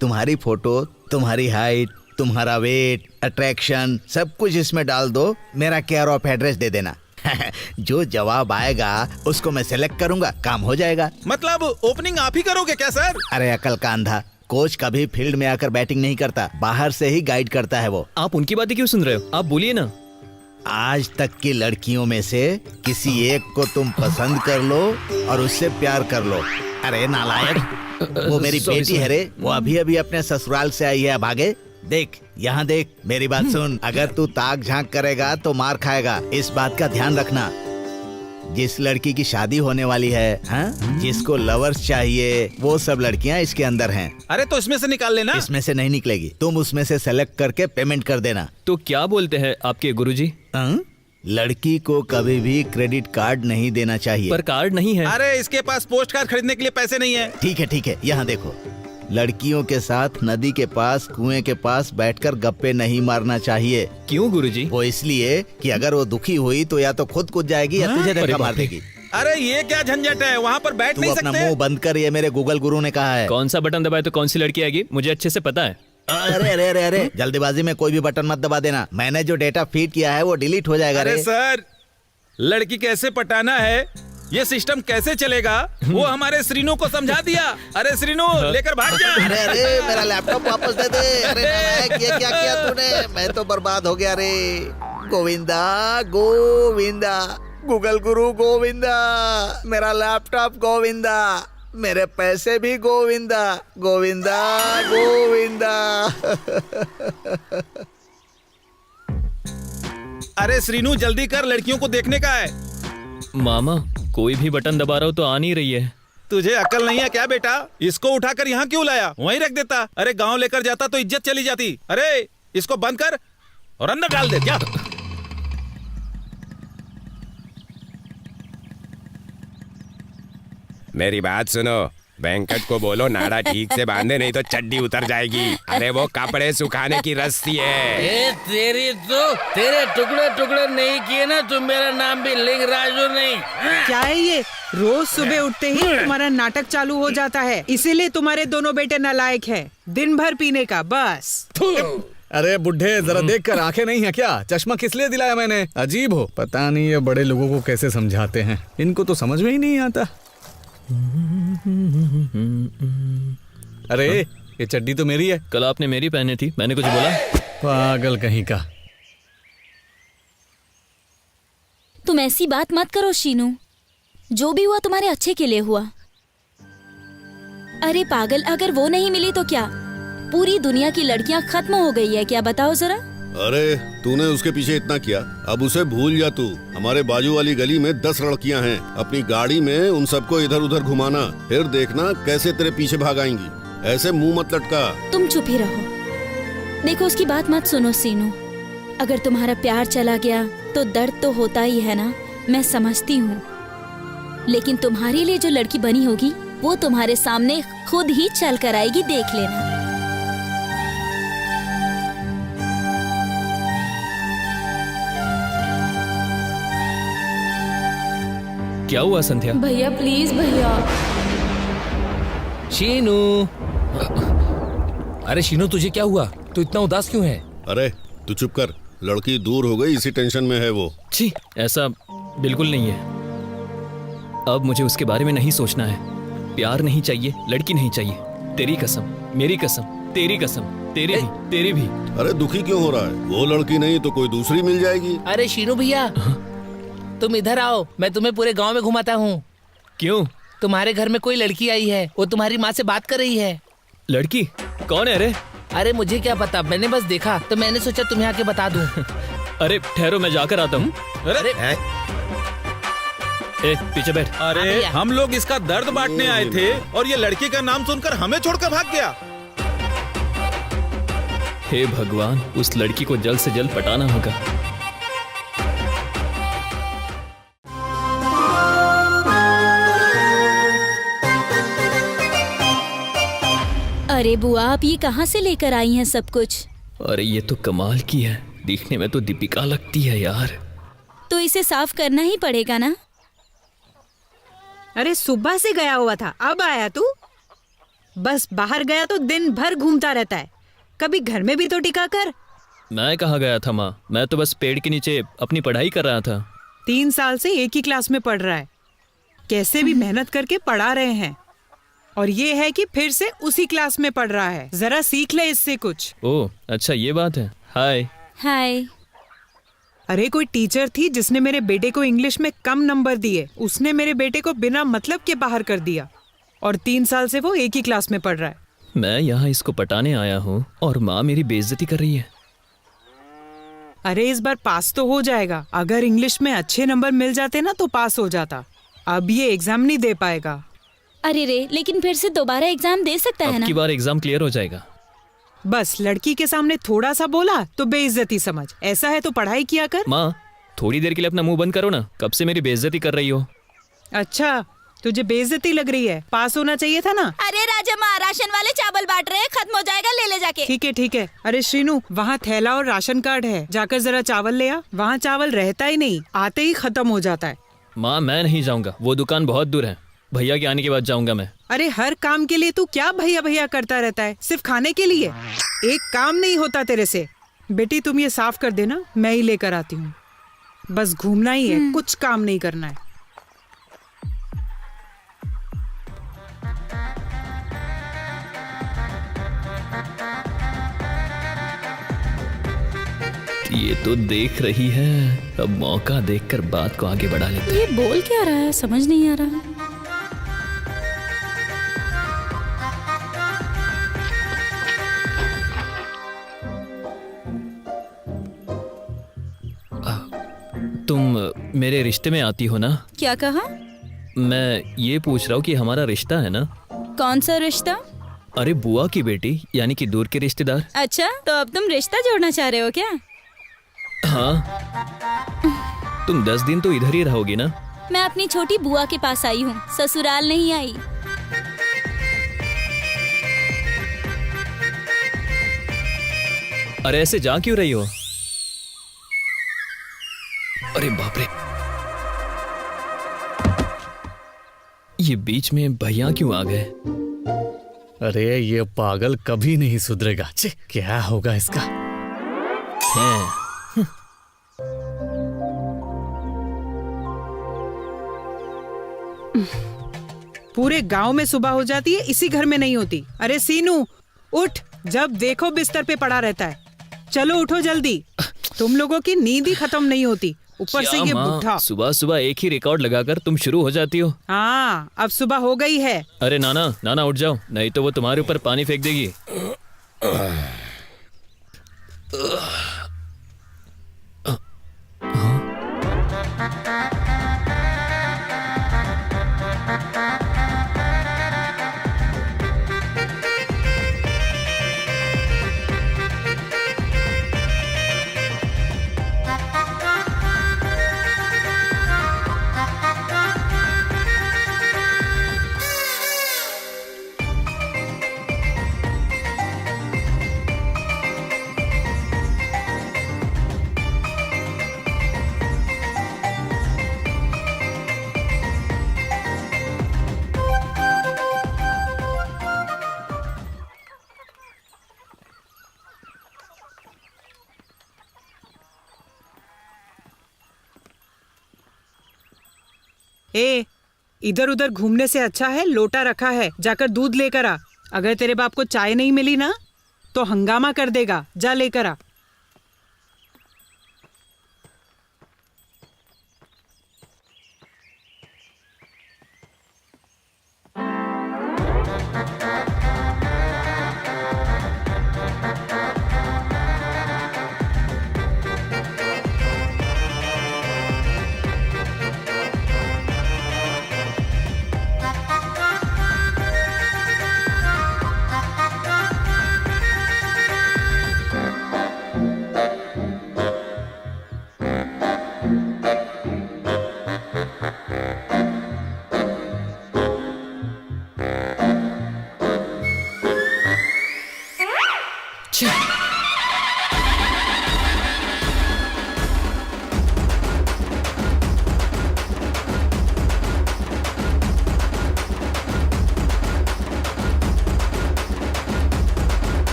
तुम्हारी फोटो, तुम्हारी हाइट, तुम्हारा वेट, अट्रैक्शन, सब कुछ इसमें डाल दो। मेरा केयर ऑफ एड्रेस दे देना। जो जवाब आएगा उसको मैं सिलेक्ट करूंगा, काम हो जाएगा। मतलब ओपनिंग आप ही करोगे क्या सर? अरे अकल का अंधा, कोच कभी फील्ड में आकर बैटिंग नहीं करता, बाहर से ही गाइड करता है वो। आप उनकी बातें क्यों सुन रहे हो? आप बोलिए ना। आज तक की लड़कियों में से किसी एक को तुम पसंद कर लो और उससे प्यार कर लो। अरे नालायक, वो मेरी sorry, बेटी है रे, वो अभी अभी अपने ससुराल से आई है, भागे। देख यहाँ देख, मेरी बात सुन, अगर तू ताक झांक करेगा तो मार खाएगा, इस बात का ध्यान रखना। जिस लड़की की शादी होने वाली है, हाँ? जिसको लवर्स चाहिए, वो सब लड़कियाँ इसके अंदर हैं। अरे तो इसमें से निकाल लेना। इसमें से नहीं निकलेगी, तुम उसमें से सेलेक्ट करके पेमेंट कर देना। तो क्या बोलते हैं आपके गुरुजी? हाँ? लड़की को कभी भी क्रेडिट कार्ड नहीं देना चाहिए। पर कार्ड नहीं है। अरे इसके पास पोस्ट कार्ड खरीदने के लिए पैसे नहीं है। ठीक है, यहाँ देखो, लड़कियों के साथ नदी के पास, कुएं के पास बैठकर गप्पे नहीं मारना चाहिए। क्यों गुरुजी? वो इसलिए कि अगर वो दुखी हुई तो या तो खुद कूद जाएगी या तुझे धक्का मार देगी। अरे ये क्या झंझट है, वहाँ पर बैठ नहीं अपना सकते। मुंह बंद कर, ये मेरे गूगल गुरु ने कहा है। कौन सा बटन दबाए तो कौन सी लड़की आएगी, मुझे अच्छे से पता है। अरे जल्दीबाजी में कोई भी बटन मत दबा देना, मैंने जो डेटा फीड किया है वो डिलीट हो जाएगा। अरे सर, लड़की कैसे पटाना है, ये सिस्टम कैसे चलेगा, वो हमारे श्रीनू को समझा दिया। अरे श्रीनू लेकर भाग जा। अरे मेरा लैपटॉप वापस दे दे। अरे नालायक, ये क्या किया तूने, मैं तो बर्बाद हो गया रे। गोविंदा गोविंदा, गूगल गुरु गोविंदा, मेरा लैपटॉप गोविंदा, मेरे पैसे भी गोविंदा गोविंदा गोविंदा। अरे श्रीनू जल्दी कर, लड़कियों को देखने का है। मामा कोई भी बटन दबा रहा हो तो आ नहीं रही है। तुझे अकल नहीं है क्या बेटा? इसको उठाकर यहाँ क्यों लाया, वहीं रख देता। अरे गांव लेकर जाता तो इज्जत चली जाती। अरे इसको बंद कर और अंदर डाल दे। क्या मेरी बात सुनो, वेंकट को बोलो नाड़ा ठीक से बांधे, नहीं तो चड्डी उतर जाएगी। अरे वो कपड़े सुखाने की रस्सी है। तेरी तो तेरे टुकड़े टुकड़े नहीं किए ना तो मेरा नाम भी लिंगराजू नहीं। क्या है ये, रोज सुबह उठते ही तुम्हारा नाटक चालू हो जाता है, इसीलिए तुम्हारे दोनों बेटे नालायक हैं। दिन भर पीने का बस। अरे बुढ़े, जरा देख कर, आंखें नहीं है क्या? चश्मा किस लिए दिलाया मैंने? अजीब हो, पता नहीं ये बड़े लोगों को कैसे समझाते हैं, इनको तो समझ में ही नहीं आता। अरे ये चड्डी तो मेरी है। कल आपने मेरी पहनी थी, मैंने कुछ बोला? पागल कहीं का। तुम ऐसी बात मत करो शीनू, जो भी हुआ तुम्हारे अच्छे के लिए हुआ। अरे पागल, अगर वो नहीं मिली तो क्या पूरी दुनिया की लड़कियां खत्म हो गई है क्या, बताओ जरा। अरे तूने उसके पीछे इतना किया, अब उसे भूल जा तू। हमारे बाजू वाली गली में 10 लड़कियां हैं, अपनी गाड़ी में उन सबको इधर उधर घुमाना, फिर देखना कैसे तेरे पीछे भाग आएंगी। ऐसे मुंह मत लटका। तुम चुप ही रहो। देखो उसकी बात मत सुनो सीनू, अगर तुम्हारा प्यार चला गया तो दर्द तो होता ही है ना, मैं समझती हूँ। लेकिन तुम्हारे लिए जो लड़की बनी होगी वो तुम्हारे सामने खुद ही चल कर आएगी, देख लेना। क्या हुआ संध्या? भैया प्लीज भैया। शीनू, अरे शीनू तुझे क्या हुआ, तू इतना उदास क्यों है? अरे तू चुप कर, लड़की दूर हो गई इसी टेंशन में है वो। छी, ऐसा बिल्कुल नहीं है। अब मुझे उसके बारे में नहीं सोचना है। प्यार नहीं चाहिए, लड़की नहीं चाहिए। तेरी कसम, मेरी कसम, तेरी कसम, तेरी भी। अरे दुखी क्यों हो रहा है? वो लड़की नहीं तो कोई दूसरी मिल जाएगी। अरे शीनू भैया, तुम इधर आओ, मैं तुम्हें पूरे गांव में घुमाता हूँ। क्यों? तुम्हारे घर में कोई लड़की आई है, वो तुम्हारी माँ से बात कर रही है। लड़की? कौन है रे? अरे मुझे क्या पता, मैंने बस देखा तो मैंने सोचा तुम्हें आके बता दूं। अरे ठहरो, मैं जाकर आता हूँ। अरे ए, पीछे बैठ। अरे हम लोग इसका दर्द बांटने आए थे और ये लड़की का नाम सुनकर हमें छोड़कर भाग गया। हे भगवान, उस लड़की को जल्द से जल्द पटाना होगा। अरे बुआ, आप ये कहाँ से लेकर आई हैं सब कुछ? अरे ये तो कमाल की है, दिखने में तो दीपिका लगती है यार। तो इसे साफ करना ही पड़ेगा ना। अरे सुबह से गया हुआ था, अब आया तू? बस बाहर गया तो दिन भर घूमता रहता है, कभी घर में भी तो टिका कर। मैं कहाँ गया था माँ, मैं तो बस पेड़ के नीचे अपनी पढ़ाई कर रहा था। 3 साल से एक ही क्लास में पढ़ रहा है, कैसे भी मेहनत करके पढ़ा रहे हैं, और ये है कि फिर से उसी क्लास में पढ़ रहा है। जरा सीख ले इससे कुछ। ओह अच्छा, ये बात है। हाय। हाय। अरे कोई टीचर थी जिसने मेरे बेटे को इंग्लिश में कम नंबर दिए। उसने मेरे बेटे को बिना मतलब के बाहर कर दिया और 3 साल से वो एक ही क्लास में पढ़ रहा है। मैं यहाँ इसको पटाने आया हूँ और माँ मेरी बेइज्जती कर रही है। अरे इस बार पास तो हो जाएगा। अगर इंग्लिश में अच्छे नंबर मिल जाते ना तो पास हो जाता। अब ये एग्जाम नहीं दे पाएगा। अरे रे, लेकिन फिर से दोबारा एग्जाम दे सकता है अब ना। की बार एग्जाम क्लियर हो जाएगा। बस लड़की के सामने थोड़ा सा बोला तो बेइज्जती समझ। ऐसा है तो पढ़ाई किया कर। माँ थोड़ी देर के लिए अपना मुंह बंद करो ना, कब से मेरी बेइज्जती कर रही हो। अच्छा तुझे बेइज्जती लग रही है, पास होना चाहिए था ना। अरे राजा माँ, राशन वाले चावल बांट रहे हैं, खत्म हो जाएगा, ले ले जाके। ठीक है ठीक है। अरे श्रीनू, वहाँ थैला और राशन कार्ड है, जाकर जरा चावल ले आ। वहाँ चावल रहता ही नहीं, आते ही खत्म हो जाता है। माँ मैं नहीं जाऊंगा, वो दुकान बहुत दूर है। भैया के आने के बाद जाऊंगा मैं। अरे हर काम के लिए तू क्या भैया भैया करता रहता है, सिर्फ खाने के लिए? एक काम नहीं होता तेरे से। बेटी तुम ये साफ कर देना, मैं ही लेकर आती हूँ। बस घूमना ही है, कुछ काम नहीं करना है। ये तो देख रही है, अब मौका देखकर बात को आगे बढ़ा लेते हैं। ये बोल क्या रहा है, समझ नहीं आ रहा। तुम मेरे रिश्ते में आती हो ना? क्या कहा? मैं ये पूछ रहा हूँ कि हमारा रिश्ता है ना? कौन सा रिश्ता? अरे बुआ की बेटी, यानी कि दूर के रिश्तेदार। अच्छा, तो अब तुम रिश्ता जोड़ना चाह रहे हो क्या? हाँ, तुम 10 दिन तो इधर ही रहोगी ना? मैं अपनी छोटी बुआ के पास आई हूँ, ससुराल नहीं आई। अरे ऐसे जा क्यों रही हो? अरे बाप रे, ये बीच में भैया क्यों आ गए? अरे ये पागल कभी नहीं सुधरेगा। छे, क्या होगा इसका? हैं। पूरे गांव में सुबह हो जाती है, इसी घर में नहीं होती। अरे सीनू उठ, जब देखो बिस्तर पे पड़ा रहता है। चलो उठो जल्दी, तुम लोगों की नींद ही खत्म नहीं होती, ऊपर से ये बुढ़ा। सुबह सुबह एक ही रिकॉर्ड लगाकर तुम शुरू हो जाती हो। हाँ अब सुबह हो गई है। अरे नाना नाना उठ जाओ, नहीं तो वो तुम्हारे ऊपर पानी फेंक देगी। ए, इधर उधर घूमने से अच्छा है लोटा रखा है, जाकर दूध लेकर आ। अगर तेरे बाप को चाय नहीं मिली ना तो हंगामा कर देगा, जा लेकर आ।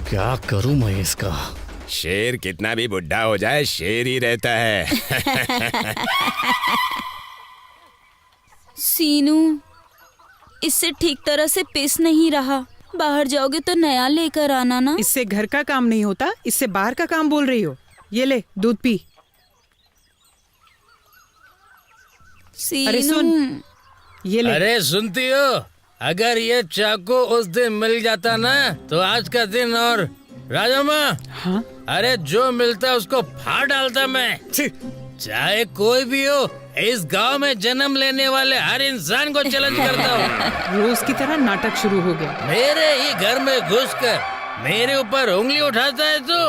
क्या करूं मैं इसका? शेर कितना भी बुढ़ा हो जाए शेर ही रहता है। सीनू, इससे ठीक तरह से पिस नहीं रहा। बाहर जाओगे तो नया लेकर आना ना। इससे घर का काम नहीं होता, इससे बाहर का काम बोल रही हो। ये ले दूध पी। अरे सीनू, सुन, ये ले। अरे सुनती हो, अगर ये चाकू उस दिन मिल जाता ना तो आज का दिन और राजम्मा, हाँ? अरे जो मिलता उसको फाड़ डालता मैं। चाहे कोई भी हो, इस गांव में जन्म लेने वाले हर इंसान को चैलेंज करता हूँ। रोज की तरह नाटक शुरू हो गया। मेरे ही घर में घुसकर मेरे ऊपर उंगली उठाता है तू।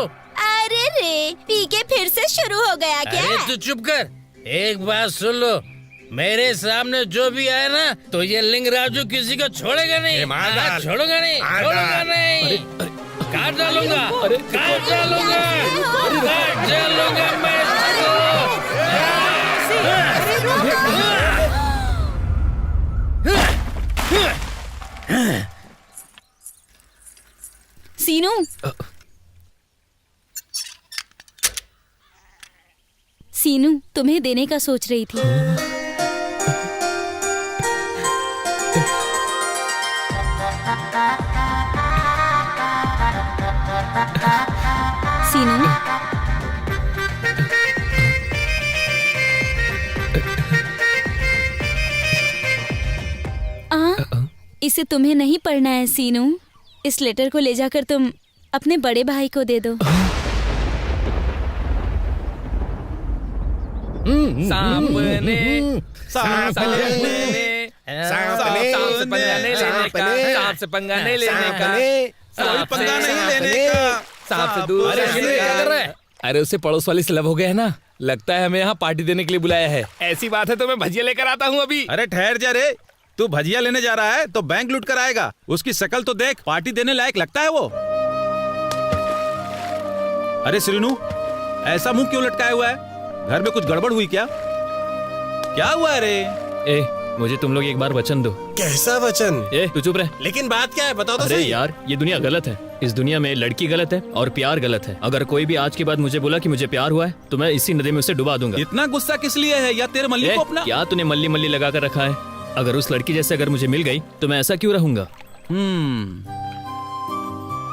अरे रे, पी के फिर से शुरू हो गया क्या? अरे तू चुप कर। एक बात सुन लो, मेरे सामने जो भी आए ना तो ये लिंग राजू किसी को छोड़ेगा नहीं। छोड़ूंगा नहीं, छोड़ूंगा नहीं। काट डालूंगा, काट डालूंगा, काट डालूंगा मैं सीनू, सीनू तुम्हें देने का सोच रही थी। सीनू, इसे तुम्हें नहीं पढ़ना है सीनू। इस लेटर को ले जाकर तुम अपने बड़े भाई को दे दो। सांप से पंगा नहीं लेने का। कोई पंगा नहीं लेने का। सांप से दूर। अरे क्या कर रहा है? अरे उससे पड़ोस वाली से लव हो गया है ना, लगता है हमें यहाँ पार्टी देने के लिए बुलाया है। ऐसी बात है तो मैं भजिया लेकर आता हूँ अभी। अरे ठहर जा रे, तू भजिया लेने जा रहा है तो बैंक लूट कर आएगा। उसकी शक्ल तो देख, पार्टी देने लायक लगता है वो। अरे श्रीनू, ऐसा मुंह क्यों लटकाया हुआ है? घर में कुछ गड़बड़ हुई क्या? क्या हुआ रे? ए, मुझे तुम लोग एक बार वचन दो। कैसा वचन? ए, तू चुप रह। लेकिन बात क्या है बताओ तो अरे सही। यार, ये दुनिया गलत है। इस दुनिया में लड़की गलत है और प्यार गलत है। अगर कोई भी आज के बाद मुझे बोला कि मुझे प्यार हुआ है तो मैं इसी नदी में उसे डुबा दूंगा। इतना गुस्सा किस लिए है? या तेरे मल्ली को अपना? क्या तूने मल्ली मल्ली लगा कर रखा है? अगर उस लड़की जैसे अगर मुझे मिल गई तो मैं ऐसा क्यों रहूंगा?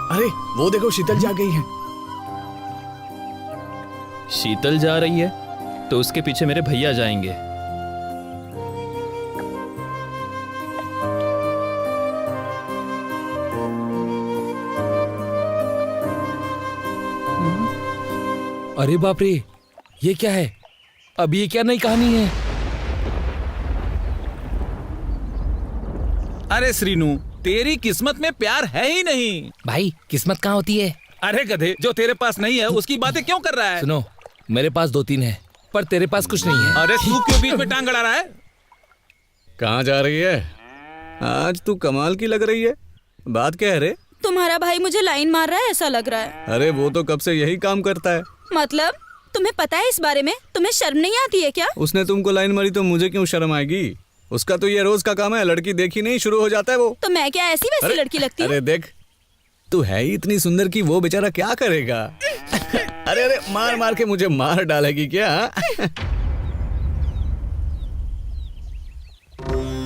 अरे वो देखो, शीतल जा गई है। शीतल जा रही है तो उसके पीछे मेरे भैया जाएंगे। अरे बाप रे, ये क्या है? अब ये क्या नई कहानी है? अरे श्रीनू, तेरी किस्मत में प्यार है ही नहीं। भाई किस्मत कहाँ होती है? अरे गधे, जो तेरे पास नहीं है उसकी बातें क्यों कर रहा है? सुनो, मेरे पास 2-3 है पर तेरे पास कुछ नहीं है। अरे तू क्यों बीच में टांग अड़ा रहा है? कहाँ जा रही है? आज तू कमाल की लग रही है। बात क्या है रे? तुम्हारा भाई मुझे लाइन मार रहा है ऐसा लग रहा है। अरे वो तो कब से यही काम करता है। मतलब तुम्हें पता है इस बारे में? तुम्हें शर्म नहीं आती है क्या? उसने तुमको लाइन मारी तो मुझे क्यों शर्म आएगी? उसका तो ये रोज का काम है। लड़की देखी नहीं शुरू हो जाता है वो। तो मैं क्या ऐसी वैसी लड़की लगती हूँ? अरे देख, तू है ही इतनी सुंदर कि वो बेचारा क्या करेगा? अरे अरे, मार मार के मुझे मार डालेगी क्या?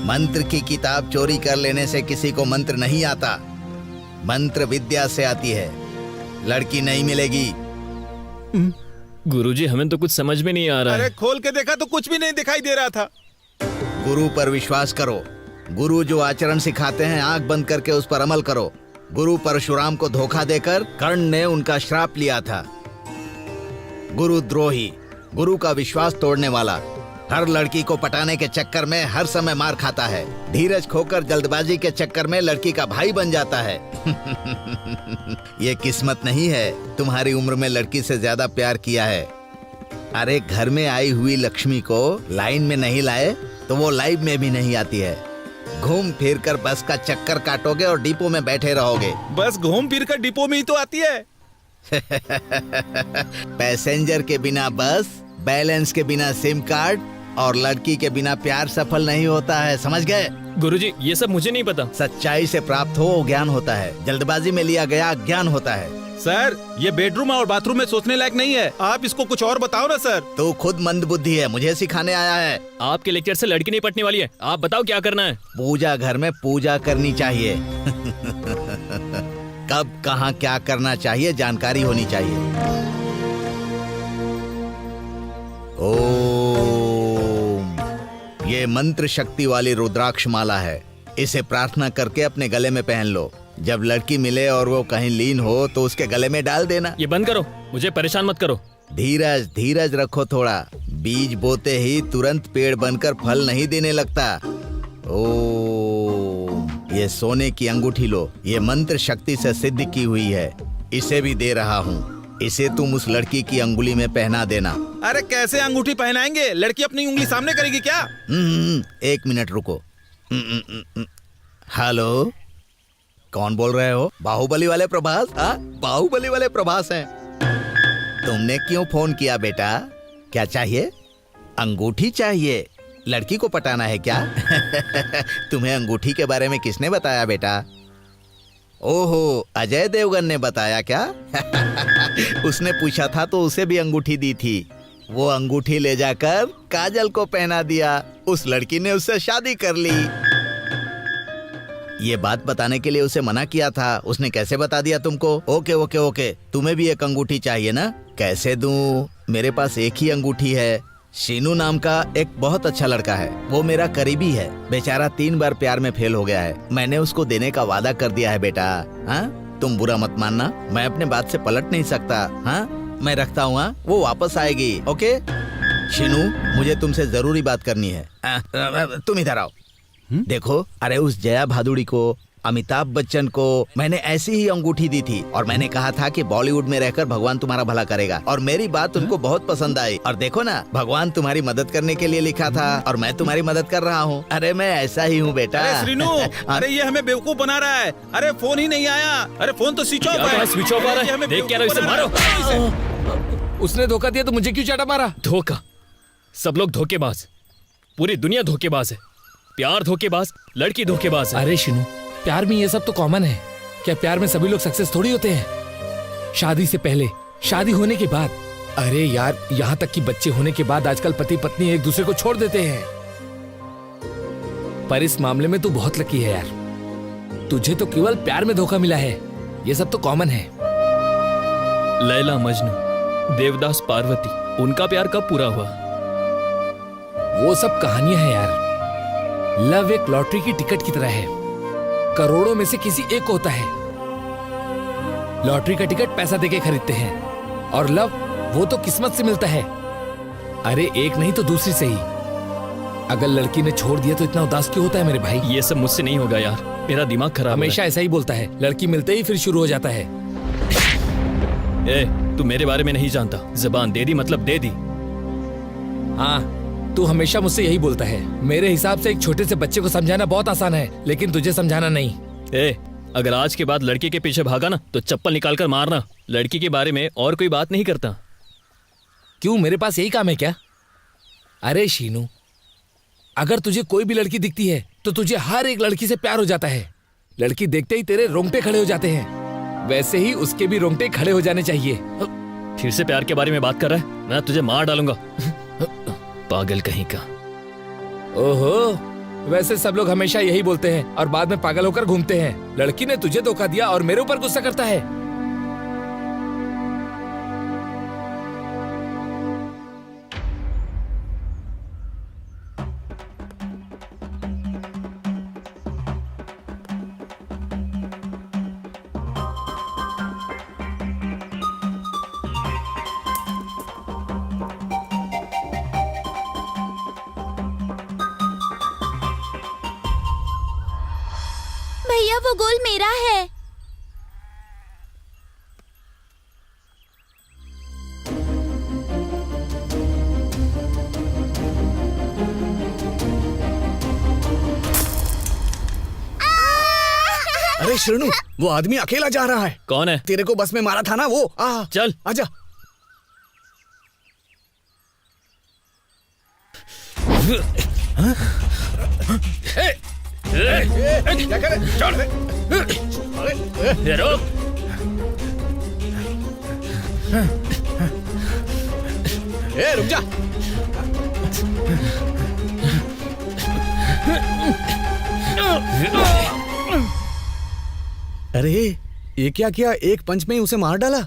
मंत्र की किताब चोरी कर लेने से किसी को मंत्र नहीं आता। मंत्र विद्या से आती है। लड़की नहीं मिलेगी। गुरुजी, हमें तो कुछ समझ में नहीं आ रहा है। अरे खोल के देखा तो कुछ भी नहीं दिखाई दे रहा था। गुरु पर विश्वास करो। गुरु जो आचरण सिखाते हैं आंख बंद करके उस पर अमल करो। गुरु परशुराम को धोखा देकर कर्ण ने उनका श्राप लिया था। गुरु द्रोही, गुरु का विश्वास तोड़ने वाला हर लड़की को पटाने के चक्कर में हर समय मार खाता है। धीरज खोकर जल्दबाजी के चक्कर में लड़की का भाई बन जाता है। ये किस्मत नहीं है, तुम्हारी उम्र में लड़की से ज्यादा प्यार किया है। अरे घर में आई हुई लक्ष्मी को लाइन में नहीं लाए तो वो लाइव में भी नहीं आती है। घूम फिर कर बस का चक्कर काटोगे और डिपो में बैठे रहोगे। बस घूम फिर कर डिपो में ही तो आती है। पैसेंजर के बिना बस, बैलेंस के बिना सिम कार्ड और लड़की के बिना प्यार सफल नहीं होता है, समझ गए? गुरुजी ये सब मुझे नहीं पता। सच्चाई से प्राप्त हो वो ज्ञान होता है, जल्दबाजी में लिया गया ज्ञान होता है। सर ये बेडरूम और बाथरूम में सोचने लायक नहीं है, आप इसको कुछ और बताओ ना सर। तू खुद मंदबुद्धि है, मुझे सिखाने आया है। आपके लेक्चर से लड़की नहीं पटने वाली है, आप बताओ क्या करना है। पूजा घर में पूजा करनी चाहिए। कब कहाँ क्या करना चाहिए जानकारी होनी चाहिए। ओम, ये मंत्र शक्ति वाली रुद्राक्ष माला है। इसे प्रार्थना करके अपने गले में पहन लो। जब लड़की मिले और वो कहीं लीन हो तो उसके गले में डाल देना। ये बंद करो, मुझे परेशान मत करो। धीरज धीरज रखो थोड़ा। बीज बोते ही तुरंत पेड़ बनकर फल नहीं देने लगता। ओम, ये सोने की अंगूठी लो, ये मंत्र शक्ति से सिद्ध की हुई है। इसे भी दे रहा हूँ, इसे तुम उस लड़की की अंगुली में पहना देना। अरे कैसे अंगूठी पहनाएंगे? लड़की अपनी उंगली सामने करेगी क्या? एक मिनट रुको। हेलो, कौन बोल रहे हो? बाहुबली वाले प्रभास? बाहुबली वाले प्रभास हैं। तुमने क्यों फोन किया बेटा? क्या चाहिए? अंगूठी चाहिए? लड़की को पटाना है क्या? तुम्हें अंगूठी के बारे में किसने बताया बेटा? ओहो, अजय देवगन ने बताया क्या? उसने पूछा था तो उसे भी अंगूठी दी थी। वो अंगूठी ले जाकर काजल को पहना दिया। उस लड़की ने उससे शादी कर ली। ये बात बताने के लिए उसे मना किया था, उसने कैसे बता दिया तुमको? ओके ओके ओके, तुम्हें भी एक अंगूठी चाहिए ना? कैसे दूं? मेरे पास एक ही अंगूठी है। शीनू नाम का एक बहुत अच्छा लड़का है, वो मेरा करीबी है। बेचारा 3 बार प्यार में फेल हो गया है। मैंने उसको देने का वादा कर दिया है बेटा। हाँ, तुम बुरा मत मानना, मैं अपने बात से पलट नहीं सकता। हाँ, मैं रखता हूँ। हाँ, वो वापस आएगी। ओके शीनू, मुझे तुमसे जरूरी बात करनी है। तुम इधर आओ। देखो, अरे उस जया भादुड़ी को, अमिताभ बच्चन को मैंने ऐसी ही अंगूठी दी थी और मैंने कहा था कि बॉलीवुड में रहकर भगवान तुम्हारा भला करेगा। और मेरी बात उनको बहुत पसंद आई। और देखो ना, भगवान तुम्हारी मदद करने के लिए लिखा था और मैं तुम्हारी मदद कर रहा हूँ। अरे मैं ऐसा ही हूँ बेटा। अरे श्रीनू, अरे ये हमें बेवकूफ बना रहा है। अरे फोन ही नहीं आया। अरे फोन तो स्विच ऑफ है। स्विच ऑफ आ रहा है, देख क्या रहा है, इसे मारो। उसने धोखा दिया तो मुझे क्यों चाटा मारा? धोखा? सब लोग धोखेबाज, पूरी दुनिया धोखेबाज है। प्यार धोखेबाज, लड़की धोखेबाज है। अरे शिनू, प्यार में ये सब तो कॉमन है। क्या प्यार में सभी लोग सक्सेस थोड़ी होते हैं? शादी से पहले, शादी होने के बाद, अरे यार यहाँ तक कि बच्चे होने के बाद आजकल पति पत्नी एक दूसरे को छोड़ देते हैं। पर इस मामले में तू बहुत लकी है यार, तुझे तो केवल प्यार में धोखा मिला है। ये सब तो कॉमन है। लैला मजनू, देवदास पार्वती, उनका प्यार कब पूरा हुआ? वो सब कहानियां हैं यार। लव एक लॉटरी की टिकट की तरह है, करोड़ों में से किसी एक को होता है। लॉटरी का टिकट पैसा देके खरीदते हैं और लव वो तो किस्मत से मिलता है। अरे एक नहीं तो दूसरी से ही। अगर लड़की ने छोड़ दिया तो इतना उदास क्यों होता है मेरे भाई? ये सब मुझसे नहीं होगा यार, मेरा दिमाग खराब हमेशा ऐसा ही बोलता है, लड़की मिलते ही फिर शुरू हो जाता है। ए, तू मेरे बारे में नहीं जानता, जबान दे दी मतलब दे दी। हाँ, तू हमेशा मुझसे यही बोलता है। मेरे हिसाब से एक छोटे से बच्चे को समझाना बहुत आसान है, लेकिन तुझे समझाना नहीं। ए, अगर आज के बाद लड़की के पीछे भागा ना तो चप्पल निकाल कर मारना। लड़की के बारे में और कोई बात नहीं करता। क्यों, मेरे पास यही काम है क्या? अरे शीनू, अगर तुझे कोई भी लड़की दिखती है तो तुझे हर एक लड़की से प्यार हो जाता है। लड़की देखते ही तेरे रोंगटे खड़े हो जाते हैं, वैसे ही उसके भी रोंगटे खड़े हो जाने चाहिए। फिर से प्यार के बारे में बात कर रहा है, मैं तुझे मार डालूंगा। पागल कहीं का। ओहो, वैसे सब लोग हमेशा यही बोलते हैं और बाद में पागल होकर घूमते हैं। लड़की ने तुझे धोखा दिया और मेरे ऊपर गुस्सा करता है। वो गोल मेरा है। अरे श्रीनु, वो आदमी अकेला जा रहा है। कौन है? तेरे को बस में मारा था ना वो। चल आजा। क्या करे? रुक। रुक जा। अरे ये क्या किया? एक पंच में ही उसे मार डाला।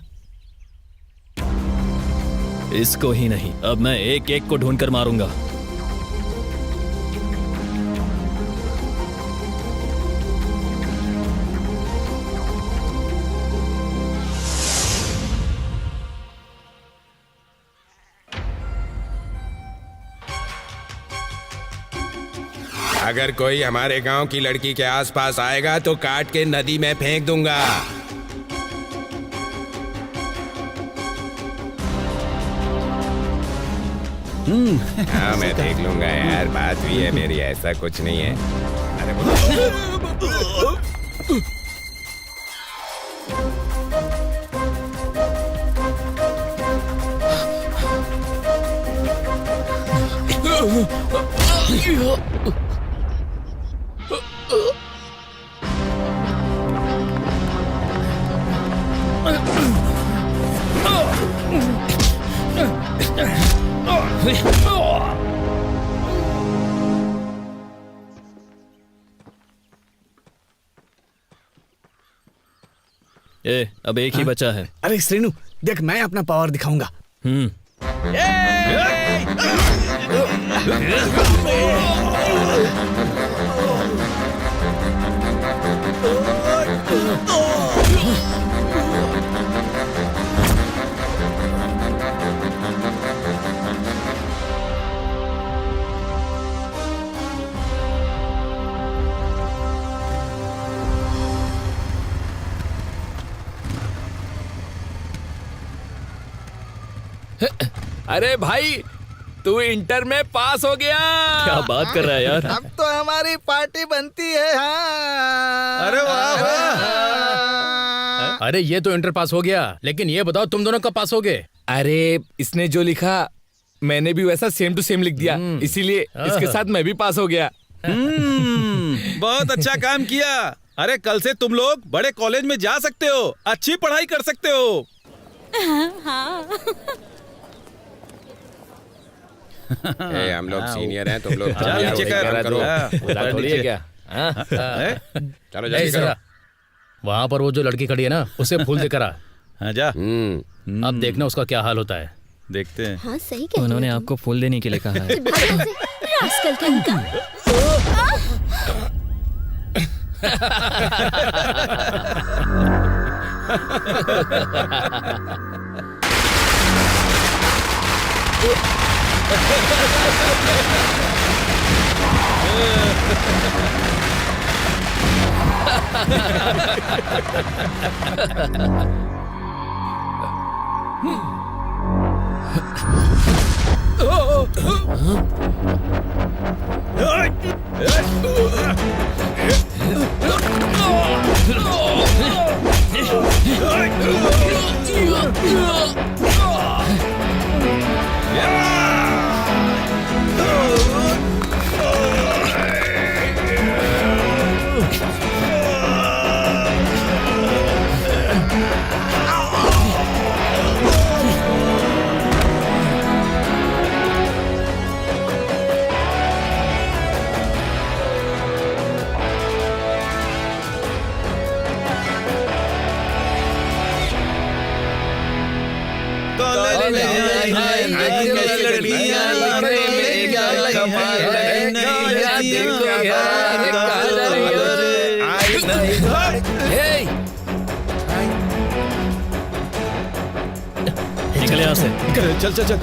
इसको ही नहीं, अब मैं एक एक को ढूंढकर मारूंगा। अगर कोई हमारे गांव की लड़की के आसपास आएगा तो काट के नदी में फेंक दूंगा। हाँ मैं देख लूंगा यार, बात भी है मेरी, ऐसा कुछ नहीं है। अब एक ही बचा है। अरे श्रीनु देख, मैं अपना पावर दिखाऊंगा। अरे भाई, तू इंटर में पास हो गया। क्या बात कर रहा है यार? अब तो हमारी पार्टी बनती है। हाँ। अरे वाह वाह। अरे ये तो इंटर पास हो गया, लेकिन ये बताओ तुम दोनों कब पास हो गए? अरे इसने जो लिखा मैंने भी वैसा सेम टू सेम लिख दिया, इसीलिए इसके साथ मैं भी पास हो गया। बहुत अच्छा काम किया। अरे कल से तुम लोग बड़े कॉलेज में जा सकते हो, अच्छी पढ़ाई कर सकते हो। हाँ। हम लोग सीनियर हैं, तुम लोग नीचे करो। चलो जल्दी करो। वहाँ पर वो जो लड़की खड़ी है ना, उसे फूल देकर आ। हाँ जा। अब देखना उसका क्या हाल होता है। देखते हैं। हाँ सही कह उन्होंने आपको फूल देने के लिए कहा है। रास्कल कहीं निकल यहाँ से। चल चल चल।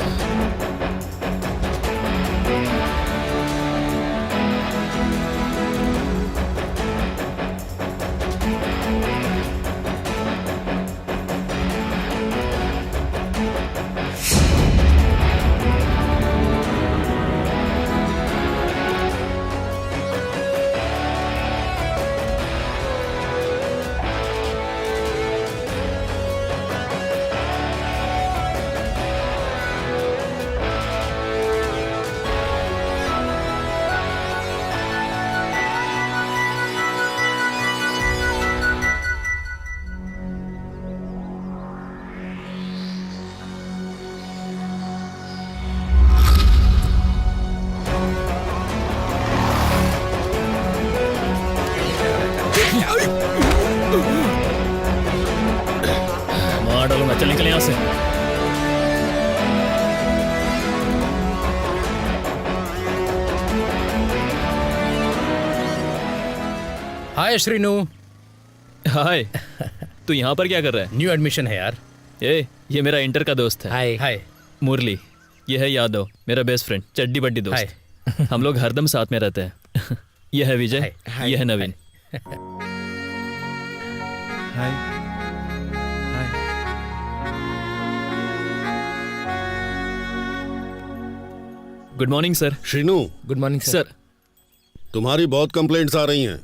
हाय श्रीनू। हाय। तू यहाँ पर क्या कर रहा है? न्यू एडमिशन है यार। ये मेरा इंटर का दोस्त है। हाय हाय। मुरली, ये है यादव, मेरा बेस्ट फ्रेंड, चड्डी बड्डी दोस्त। हम लोग हरदम साथ में रहते हैं। यह है विजय, यह है Naveen. Good morning sir. Srinu, good morning sir. तुम्हारी बहुत कंप्लेंट्स आ रही हैं।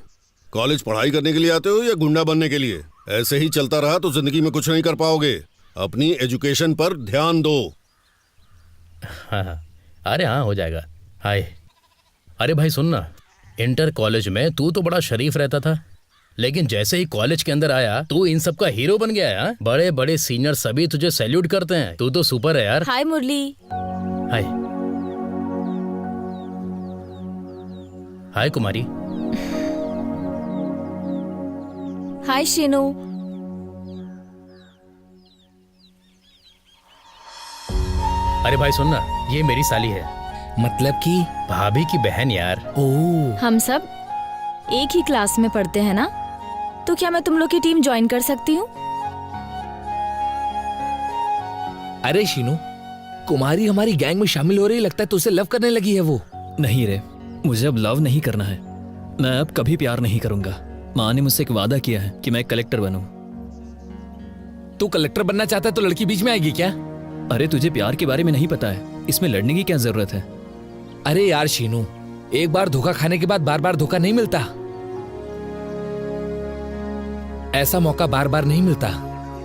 कॉलेज पढ़ाई करने के लिए आते हो या गुंडा बनने के लिए? ऐसे ही चलता रहा तो जिंदगी में कुछ नहीं कर पाओगे। अपनी एजुकेशन पर ध्यान दो। हाँ, अरे हाँ, हो जाएगा। हाय। अरे भाई सुन ना, इंटर कॉलेज में तू तो बड़ा शरीफ रहता था, लेकिन जैसे ही कॉलेज के अंदर आया तू इन सब का हीरो बन गया है। बड़े बड़े सीनियर सभी तुझे सैल्यूट करते हैं। तू तो सुपर है यार। हाय मुरली। हाय। हाय कुमारी। हाय शीनू। अरे भाई सुन ना, ये मेरी साली है। मतलब कि भाभी की बहन यार। ओह, हम सब एक ही क्लास में पढ़ते हैं ना, तो क्या मैं तुम लोग की टीम ज्वाइन कर सकती हूँ? अरे शीनू, कुमारी हमारी गैंग में शामिल हो रही, लगता है तुझसे लव करने लगी है वो। नहीं रे, मुझे अब लव नहीं करना है। मैं अब कभी प्यार नहीं करूंगा। माँ ने मुझसे एक वादा किया है कि मैं कलेक्टर बनूं। तू कलेक्टर बनना चाहता है तो लड़की बीच में आएगी क्या? अरे तुझे प्यार के बारे में नहीं पता है, इसमें लड़ने की क्या जरूरत है? अरे यार शीनू, एक बार धोखा खाने के बाद बार बार धोखा नहीं मिलता। ऐसा मौका बार बार नहीं मिलता।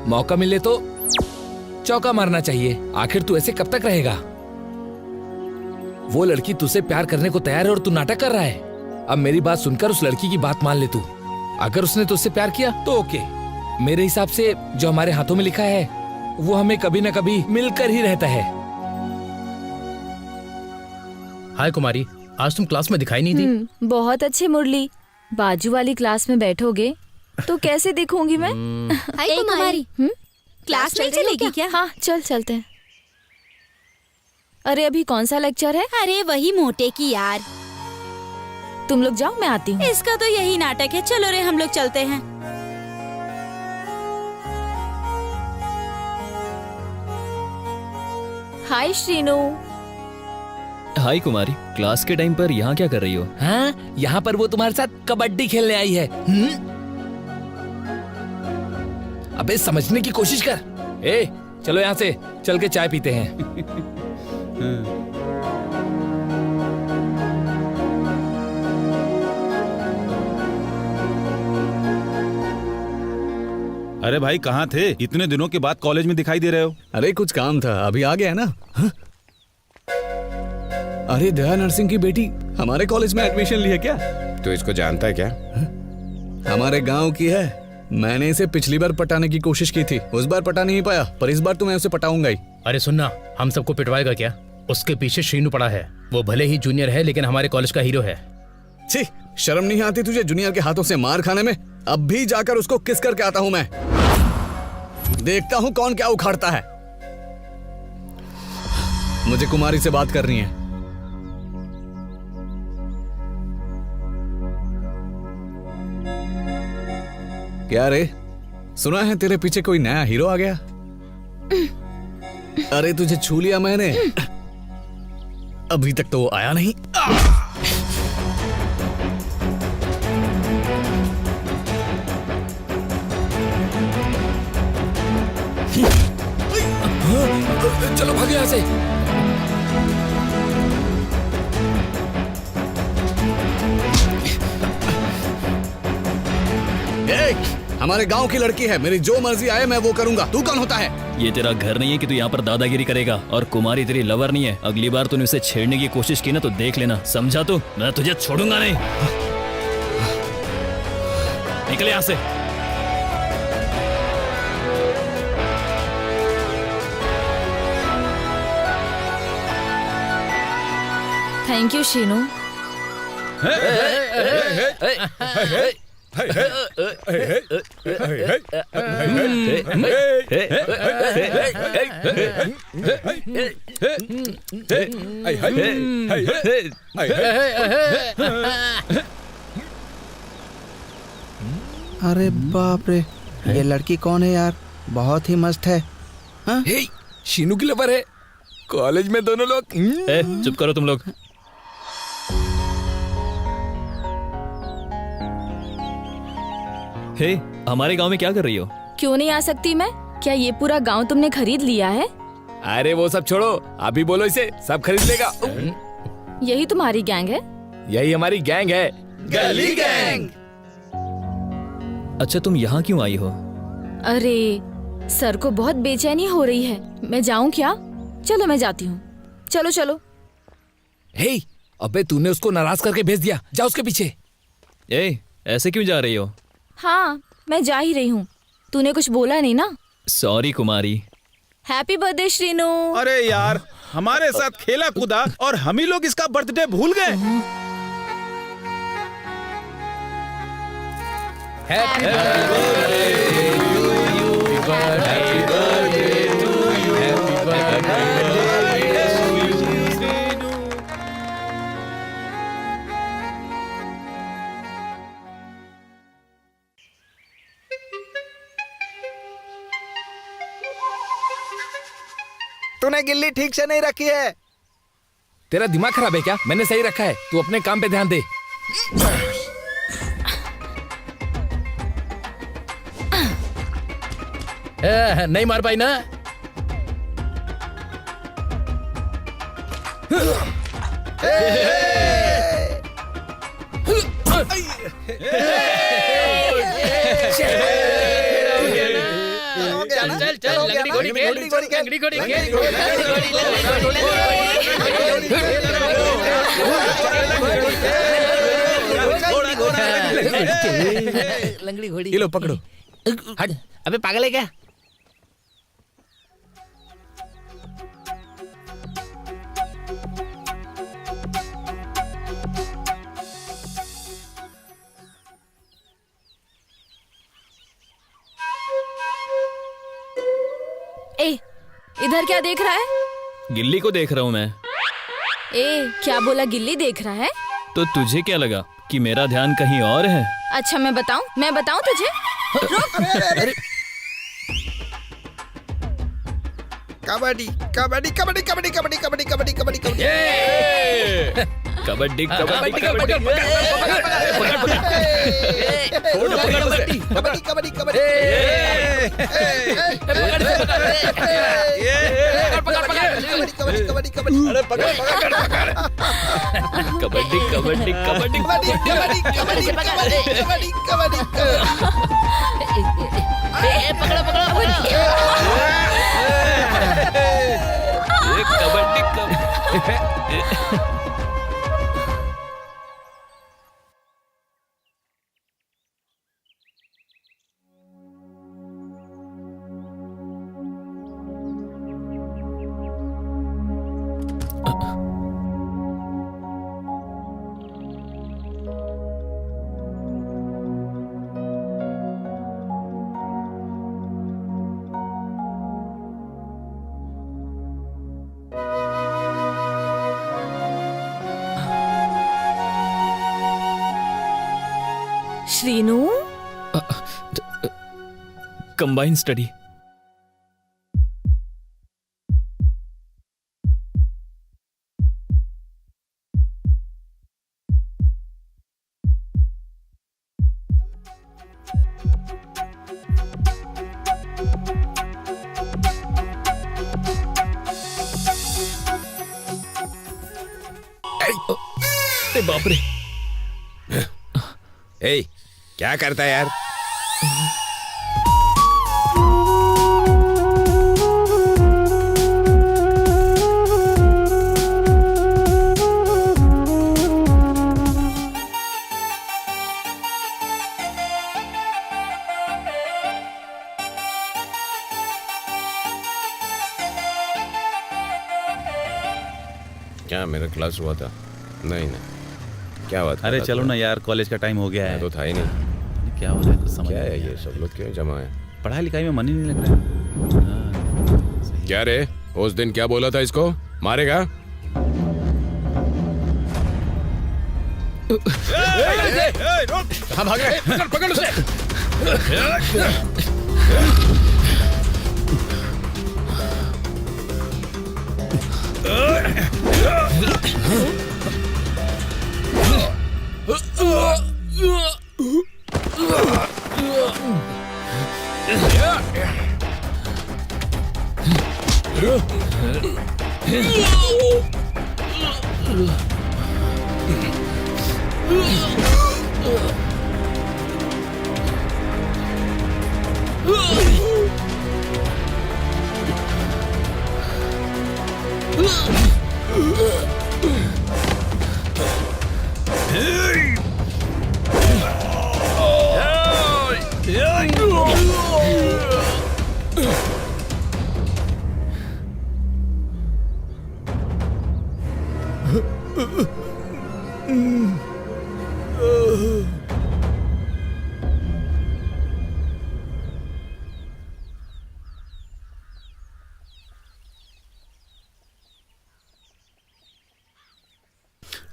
मौका मिले तो चौका मारना चाहिए। आखिर तू ऐसे कब तक रहेगा? वो लड़की तुझसे प्यार करने को तैयार है और तू नाटक कर रहा है। अब मेरी बात सुनकर उस लड़की की बात मान ले तू। अगर उसने तुझसे प्यार किया तो ओके। मेरे हिसाब से जो हमारे हाथों में लिखा है वो हमें कभी न कभी मिलकर ही रहता है। हाय कुमारी, आज तुम क्लास में दिखाई नहीं दी। बहुत अच्छे मुरली। बाजू वाली क्लास में बैठोगे तो कैसे दिखूंगी मैं? हाय कुमारी। क्लास नहीं चलेगी क्या? हाँ चल चलते हैं। अरे अभी कौन सा लेक्चर है? अरे वही मोटे की यार। तुम लोग जाओ, मैं आती हूँ। इसका तो यही नाटक है। चलो रे, हम लोग चलते हैं। हाय श्रीनू। हाय कुमारी, क्लास के टाइम पर यहाँ क्या कर रही हो? हाँ, यहाँ पर वो तुम्हारे साथ कबड्डी खेलने आई है। अबे समझने की कोशिश कर। चलो यहाँ से चल के चाय पीते हैं। अरे भाई कहाँ थे? इतने दिनों के बाद कॉलेज में दिखाई दे रहे हो। अरे कुछ काम था, अभी आ गया ना। हाँ? अरे दया नरसिंह की बेटी हमारे कॉलेज में एडमिशन ली है क्या? तो इसको जानता है क्या? हमारे गांव की है। मैंने इसे पिछली बार पटाने की कोशिश की थी, उस बार पटा नहीं पाया, पर इस बार तो मैं उसे पटाऊंगा ही। अरे सुनना, हम सबको पिटवाएगा क्या? उसके पीछे श्रीनू पड़ा है। वो भले ही जूनियर है लेकिन हमारे कॉलेज का हीरो है। छी, शर्म नहीं आती तुझे जूनियर के हाथों से मार खाने में? अब भी जाकर उसको किस करके आता हूं मैं। देखता हूं कौन क्या उखाड़ता है। मुझे कुमारी से बात करनी है। क्या रे, सुना है तेरे पीछे कोई नया हीरो आ गया? अरे तुझे छू लिया मैंने, अभी तक तो वो आया नहीं। चलो भागो यहाँ से। हमारे गांव की लड़की है, मेरी जो मर्जी आए मैं वो करूंगा। तू कौन होता है? ये तेरा घर नहीं है कि तू यहाँ पर दादागिरी करेगा। और कुमारी तेरी लवर नहीं है। अगली बार तूने उसे छेड़ने की कोशिश की ना तो देख लेना, समझा? तू, मैं तुझे छोड़ूंगा नहीं। निकल यहाँ से। Thank you Sheenu. अरे बाप रे, ये लड़की कौन है यार? बहुत ही मस्त है। हाँ? हे, शीनू की लवर है। कॉलेज में दोनों लोग। चुप करो तुम लोग। हे, हमारे गांव में क्या कर रही हो? क्यों नहीं आ सकती मैं? क्या ये पूरा गांव तुमने खरीद लिया है? अरे वो सब छोड़ो, अभी बोलो इसे, सब खरीद लेगा। यही तुम्हारी गैंग है? यही हमारी गैंग है, गली गैंग। अच्छा, तुम यहाँ क्यों आई हो? अरे सर को बहुत बेचैनी हो रही है, मैं जाऊं क्या? चलो मैं जाती हूँ। चलो चलो। हे, अबे तूने उसको नाराज करके भेज दिया, जा उसके पीछे। ऐसे क्यों जा रही हो? हाँ, मैं जा ही रही हूँ। तूने कुछ बोला नहीं ना? Sorry Kumari. Happy birthday Srinu. अरे यार, हमारे साथ खेला कूदा और हम ही लोग इसका बर्थडे भूल गए। Happy birthday to you, happy birthday to you, happy birthday Sreenu. तूने गिल्ली ठीक से नहीं रखी है। तेरा दिमाग खराब है क्या? मैंने सही रखा है, तू अपने काम पे ध्यान दे। नहीं मार पाई ना? चल चल लंगड़ी घोड़ी खेल, लंगड़ी घोड़ी खेल, लंगड़ी घोड़ी। ये लो पकड़ो। हट, अबे पागल है क्या? ए, इधर क्या देख रहा है? गिल्ली को देख रहा हूँ मैं। ए, क्या बोला? गिल्ली देख रहा है? तो तुझे क्या लगा कि मेरा ध्यान कहीं और है? अच्छा मैं बताऊं तुझे? रुक। कबड्डी कबड्डी कबड्डी कबड्डी कबड्डी कबड्डी कबड्डी कबड्डी कबड्डी कबड्डी कबड्डी कबड्डी कबड्डी। Kabaddi kabaddi Srinu, combine study. बाप रे। ए, क्या करता है यार? क्या मेरा क्लास हुआ था? नहीं नहीं, क्या बात? अरे चलो ना यार, कॉलेज का टाइम हो गया है। तो था ही नहीं। क्या हो रहा है? समझ क्या है ये सब लोग क्यों जमा है? पढ़ाई लिखाई में मन ही नहीं लग रहा है। क्या रे, उस दिन क्या बोला था? इसको मारेगा? कहाँ भाग रहे? पकड़ उसे।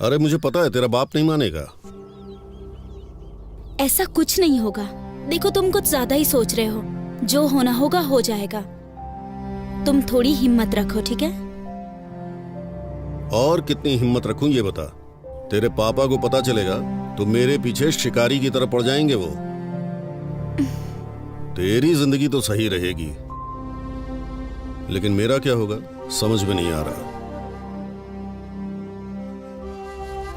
अरे मुझे पता है तेरा बाप नहीं मानेगा। ऐसा कुछ नहीं होगा। देखो तुम कुछ ज्यादा ही सोच रहे हो। जो होना होगा हो जाएगा। तुम थोड़ी हिम्मत रखो, ठीक है? और कितनी हिम्मत रखूं ये बता। तेरे पापा को पता चलेगा तो मेरे पीछे शिकारी की तरह पड़ जाएंगे वो। तेरी जिंदगी तो सही रहेगी, लेकिन मेरा क्या होगा समझ में नहीं आ रहा।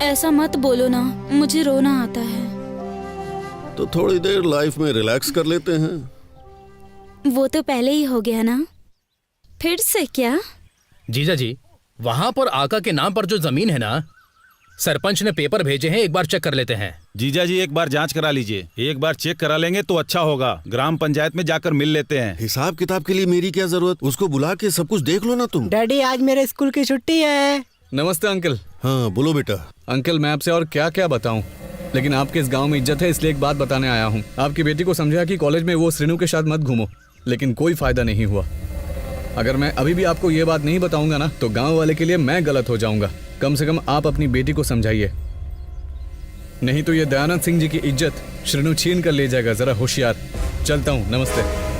ऐसा मत बोलो ना, मुझे रोना आता है। तो थोड़ी देर लाइफ में रिलैक्स कर लेते हैं। वो तो पहले ही हो गया ना, फिर से क्या? जीजा जी, वहाँ पर आका के नाम पर जो जमीन है ना, सरपंच ने पेपर भेजे हैं, एक बार चेक कर लेते हैं। जीजा जी एक बार जांच करा लीजिए। एक बार चेक करा लेंगे तो अच्छा होगा। ग्राम पंचायत में जाकर मिल लेते हैं। हिसाब किताब के लिए मेरी क्या जरूरत, उसको बुला के सब कुछ देख लो ना तुम। डैडी आज मेरे स्कूल की छुट्टी है। नमस्ते अंकल। हाँ बोलो बेटा। अंकल मैं आपसे और क्या क्या बताऊं, लेकिन आपके इस गांव में इज्जत है इसलिए एक बात बताने आया हूं। आपकी बेटी को समझाया कि कॉलेज में वो श्रीनु के साथ मत घूमो, लेकिन कोई फायदा नहीं हुआ। अगर मैं अभी भी आपको ये बात नहीं बताऊंगा ना तो गांव वाले के लिए मैं गलत हो जाऊंगा। कम से कम आप अपनी बेटी को समझाइए, नहीं तो ये दयानंद सिंह जी की इज्जत श्रीनु छीन कर ले जाएगा। जरा होशियार। चलता हूँ, नमस्ते।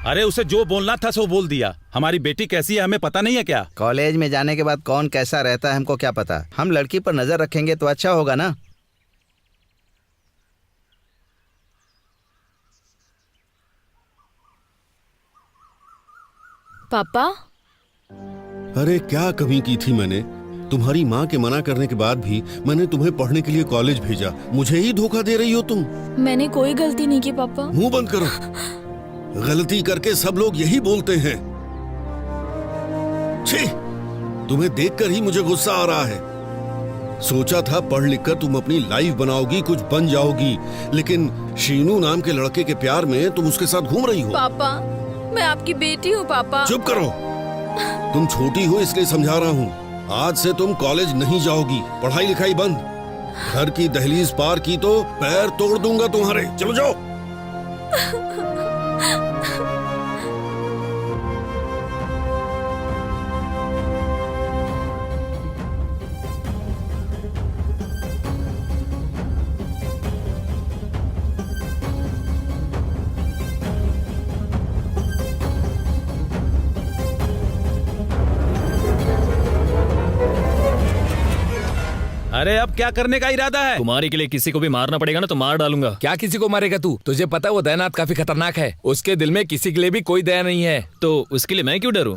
अरे उसे जो बोलना था सो बोल दिया। हमारी बेटी कैसी है हमें पता नहीं है क्या? कॉलेज में जाने के बाद कौन कैसा रहता है हमको क्या पता। हम लड़की पर नजर रखेंगे तो अच्छा होगा ना। पापा, अरे क्या कमी की थी मैंने? तुम्हारी माँ के मना करने के बाद भी मैंने तुम्हें पढ़ने के लिए कॉलेज भेजा। मुझे ही धोखा दे रही हो तुम। मैंने कोई गलती नहीं की पापा। मुंह बंद करो। गलती करके सब लोग यही बोलते हैं। छी, तुम्हें देखकर ही मुझे गुस्सा आ रहा है। सोचा था पढ़ लिख कर तुम अपनी लाइफ बनाओगी, कुछ बन जाओगी, लेकिन शीनू नाम के लड़के के प्यार में तुम उसके साथ घूम रही हो। पापा, मैं आपकी बेटी हूँ पापा। चुप करो। तुम छोटी हो इसलिए समझा रहा हूँ। आज से तुम कॉलेज नहीं जाओगी, पढ़ाई लिखाई बंद। घर की दहलीज पार की तो पैर तोड़ दूंगा तुम्हारे। चलो जाओ। अरे अब क्या करने का इरादा है? तुम्हारे के लिए किसी को भी मारना पड़ेगा ना तो मार डालूंगा। क्या किसी को मारेगा तू? तुझे पता है वो दयानाथ काफी खतरनाक है। उसके दिल में किसी के लिए भी कोई दया नहीं है। तो उसके लिए मैं क्यों डरूं?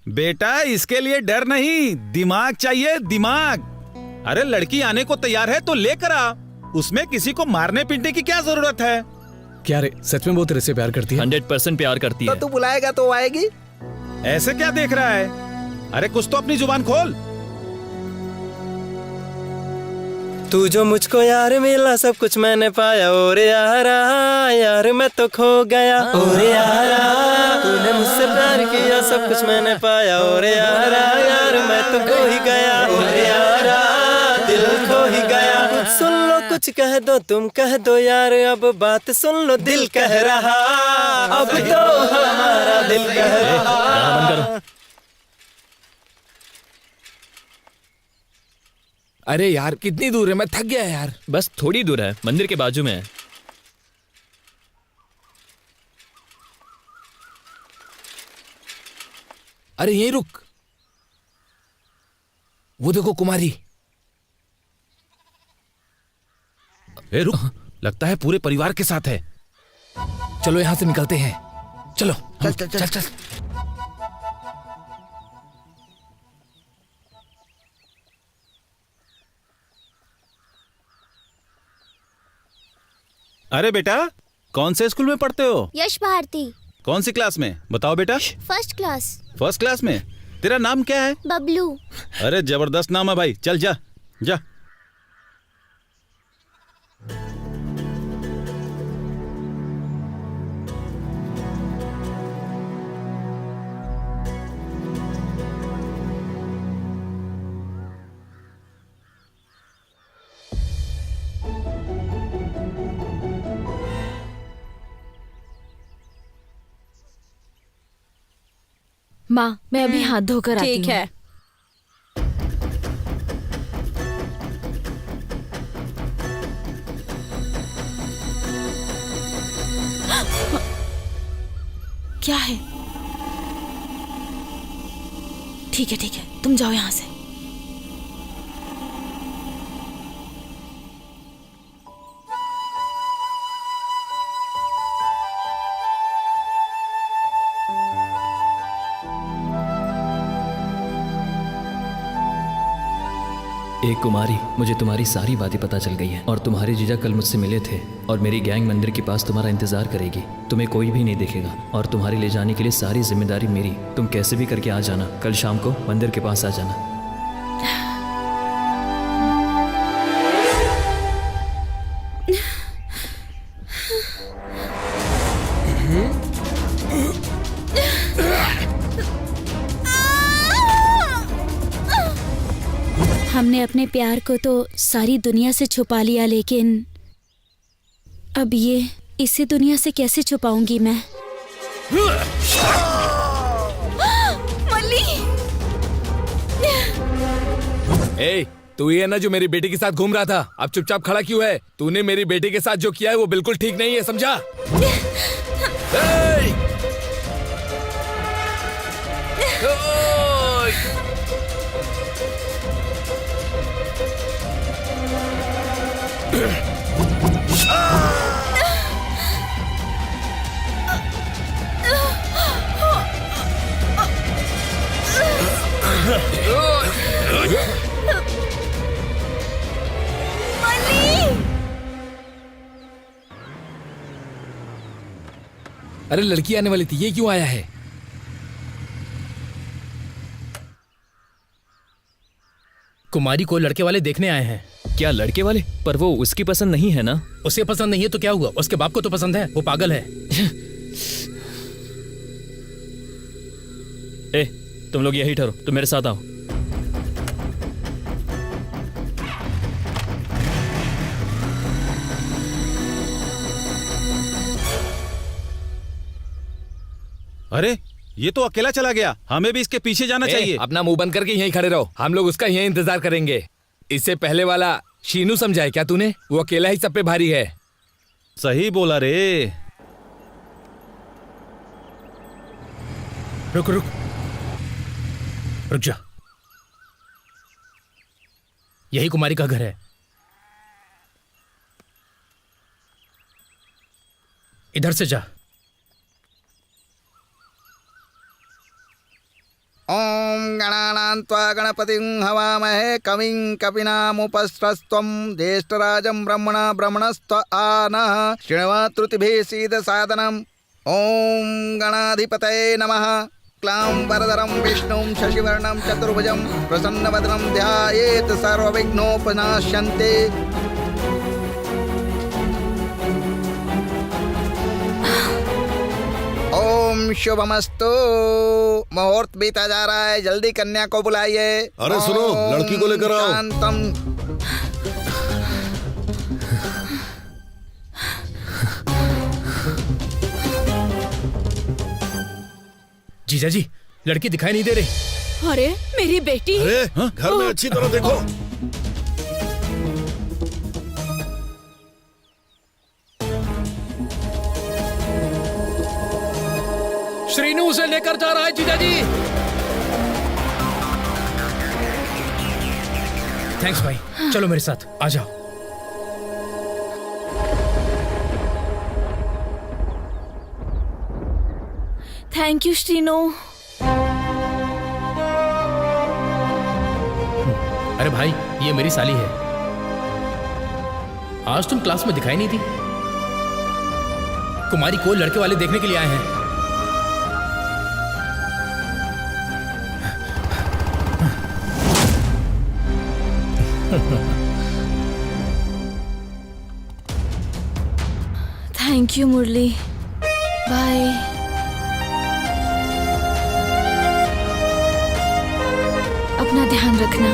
बेटा इसके लिए डर नहीं, दिमाग चाहिए, दिमाग। अरे लड़की आने को तैयार है तो लेकर आ। उसमें किसी को मारने पीटने की क्या जरूरत है? क्या रे, सच में वो तेरे से प्यार करती है? 100% प्यार करती है। तो तू बुलाएगा तो आएगी। ऐसे क्या देख रहा है? अरे कुछ तो अपनी जुबान खोल। तू जो मुझको यार मिला सब कुछ मैंने पाया। और यारा यार मैं तो खो गया। और यारा तूने मुझसे प्यार किया सब कुछ मैंने पाया। और यारा यार मैं तो खो ही गया। और यारा दिल खो ही गया। कुछ सुन लो कुछ कुछ कह दो तुम कह दो यार, अब बात सुन लो दिल कह रहा, अब तो हमारा दिल कह रहा। अरे यार कितनी दूर है, मैं थक गया यार। बस थोड़ी दूर है, मंदिर के बाजू में है। अरे यहीं रुक, वो देखो कुमारी। ए रुक, लगता है पूरे परिवार के साथ है। चलो यहां से निकलते हैं, चलो चल चल चल, चल। अरे बेटा, कौन से स्कूल में पढ़ते हो? यश भारती। कौन सी क्लास में बताओ बेटा? First class. फर्स्ट क्लास में। तेरा नाम क्या है? बबलू। अरे जबरदस्त नाम है भाई, चल जा जा। माँ मैं अभी हाथ धोकर आती हूँ। ठीक है। क्या है? ठीक है तुम जाओ यहाँ से। एक कुमारी, मुझे तुम्हारी सारी बातें पता चल गई हैं और तुम्हारे जीजा कल मुझसे मिले थे और मेरी गैंग मंदिर के पास तुम्हारा इंतजार करेगी। तुम्हें कोई भी नहीं देखेगा और तुम्हारे ले जाने के लिए सारी जिम्मेदारी मेरी। तुम कैसे भी करके आ जाना, कल शाम को मंदिर के पास आ जाना। हमने अपने प्यार को तो सारी दुनिया से छुपा लिया, लेकिन अब ये इसी दुनिया से कैसे छुपाऊंगी मैं? मल्ली! ए, तू ही है ना जो मेरी बेटी के साथ घूम रहा था? अब चुपचाप खड़ा क्यों है? तूने मेरी बेटी के साथ जो किया है वो बिल्कुल ठीक नहीं है, समझा? अरे लड़की आने वाली थी, ये क्यों आया है? कुमारी को लड़के वाले देखने आए हैं। क्या लड़के वाले? पर वो उसकी पसंद नहीं है ना? उसे पसंद नहीं है तो क्या हुआ? उसके बाप को तो पसंद है, वो पागल है। ए, तुम लोग यही ठहरो, तुम मेरे साथ आओ। अरे ये तो अकेला चला गया, हमें भी इसके पीछे जाना चाहिए। अपना मुंह बंद करके यहीं खड़े रहो, हम लोग उसका यहीं इंतजार करेंगे। इससे पहले वाला शीनू समझा है क्या तूने? वो अकेला ही सब पे भारी है। सही बोला रे। रुक रुक रुक जा, यही कुमारी का घर है। इधर से जा। ओम गणानां त्वा गणपतिं हवामहे कविं कपिनामुपस्रस्त्वं ज्येष्ठराजं ब्रह्मणा ब्रह्मणस्त्व आनः शृण्वत्रुतिभिः सीदसादनम्। ओम गणाधिपतये नमः। क्लां वरदरं विष्णुं शशिवर्णं चतुर्भुजं प्रसन्नवदनं ध्यायेत् सर्वविघ्नोपनाश्यन्ते। ओम शुभमस्तु। मुहूर्त बीता जा रहा है, जल्दी कन्या को बुलाइए। अरे सुनो, लड़की को लेकर आओ। शांतम। जीजा जी, लड़की दिखाई नहीं दे रही। अरे मेरी बेटी। अरे घर में अच्छी तरह देखो। श्रीनू उसे लेकर जा रहा है जीजा जी। थैंक्स भाई, चलो मेरे साथ आ जाओ। Thank you Sreenu. अरे भाई, ये मेरी साली है। आज तुम क्लास में दिखाई नहीं थी। कुमारी को लड़के वाले देखने के लिए आए हैं। Thank you Murali, bye. अपना ध्यान रखना।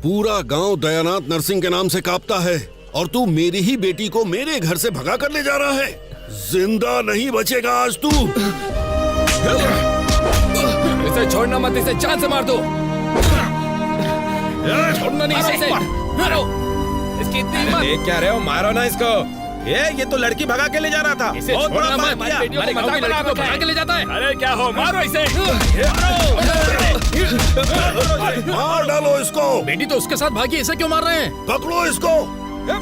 पूरा गांव दयानाथ नरसिंह के नाम से कांपता है और तू मेरी ही बेटी को मेरे घर से भगा कर ले जा रहा है। जिंदा नहीं बचेगा आज तू। इसे छोड़ना मत, इसे जान से मार दो। छोड़ना नहीं इसे, मारो। इसकी इतनी हिम्मत। देख क्या रहे हो, मारो ना इसको। ये तो लड़की भगा के ले जा रहा था। बहुत बड़ा पाप किया। हमारी लड़की को भगा के ले जाता है। अरे क्या हो, मारो इसे। मार डालो इसको। बेटी तो उसके साथ भागी, इसे क्यों मार रहे हैं? पकड़ो इसको।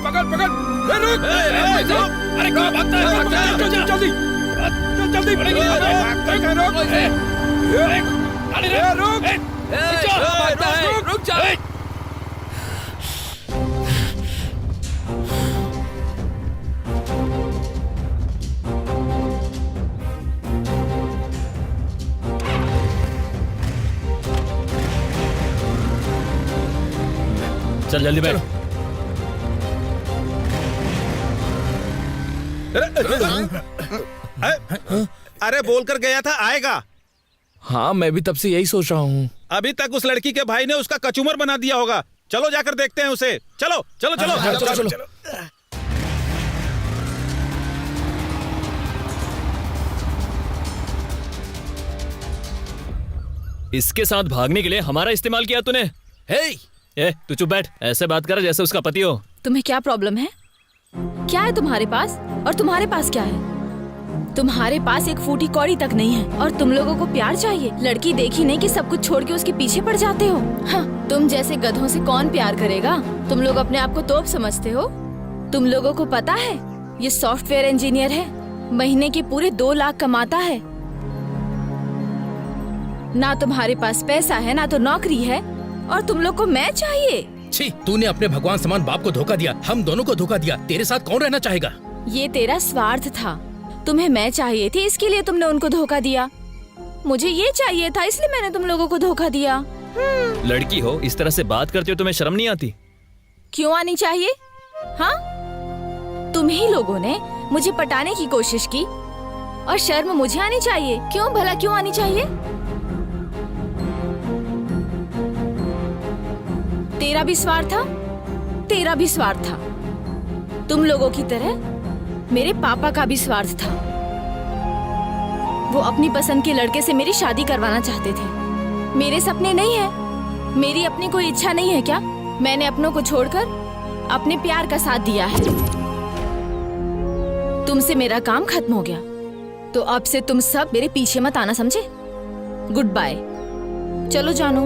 पकड़ पकड़। अरे कहाँ भागता है? जल्दी जल्दी रुक जा। चल जल्दी बैठ। अरे बोलकर गया था आएगा। हाँ, मैं भी तब से यही सोच रहा हूँ। अभी तक उस लड़की के भाई ने उसका कचूमर बना दिया होगा। चलो जाकर देखते हैं उसे। चलो चलो चलो, हाँ, चलो, चलो। इसके साथ भागने के लिए हमारा इस्तेमाल किया तूने। तू चुप बैठ। ऐसे बात कर जैसे उसका पति हो। तुम्हें क्या प्रॉब्लम है? क्या है तुम्हारे पास और तुम्हारे पास क्या है? तुम्हारे पास एक फूटी कौड़ी तक नहीं है और तुम लोगों को प्यार चाहिए। लड़की देखी नहीं कि सब कुछ छोड़ के उसके पीछे पड़ जाते हो। हाँ, तुम जैसे गधों से कौन प्यार करेगा? तुम लोग अपने आप को तोप समझते हो। तुम लोगों को पता है ये सॉफ्टवेयर इंजीनियर है, महीने के पूरे 2 लाख कमाता है। ना तुम्हारे पास पैसा है ना तो नौकरी है और तुम लोग को मैं चाहिए। छी, तूने अपने भगवान समान बाप को धोखा दिया, हम दोनों को धोखा दिया। तेरे साथ कौन रहना चाहेगा? ये तेरा स्वार्थ था। तुम्हें मैं चाहिए थी इसके लिए तुमने उनको धोखा दिया। मुझे ये चाहिए था इसलिए मैंने तुम लोगों को धोखा दिया। लड़की हो, इस तरह से बात करते हो, तुम्हें शर्म नहीं आती? क्यों आनी चाहिए? हाँ, तुम ही लोगों ने मुझे पटाने की कोशिश की और शर्म मुझे आनी चाहिए। क्यों भला, क्यों आनी चाहिए? तेरा भी स्वार्थ था, तेरा भी स्वार्थ था। तुम लोगों की तरह मेरे पापा का भी स्वार्थ था। वो अपनी पसंद के लड़के से मेरी शादी करवाना चाहते थे। मेरे सपने नहीं है, मेरी अपनी कोई इच्छा नहीं है क्या? मैंने अपनों को छोड़कर अपने प्यार का साथ दिया है। तुमसे मेरा काम खत्म हो गया, तो अब से तुम सब मेरे पीछे मत आना, समझे? Good bye. चलो जानो।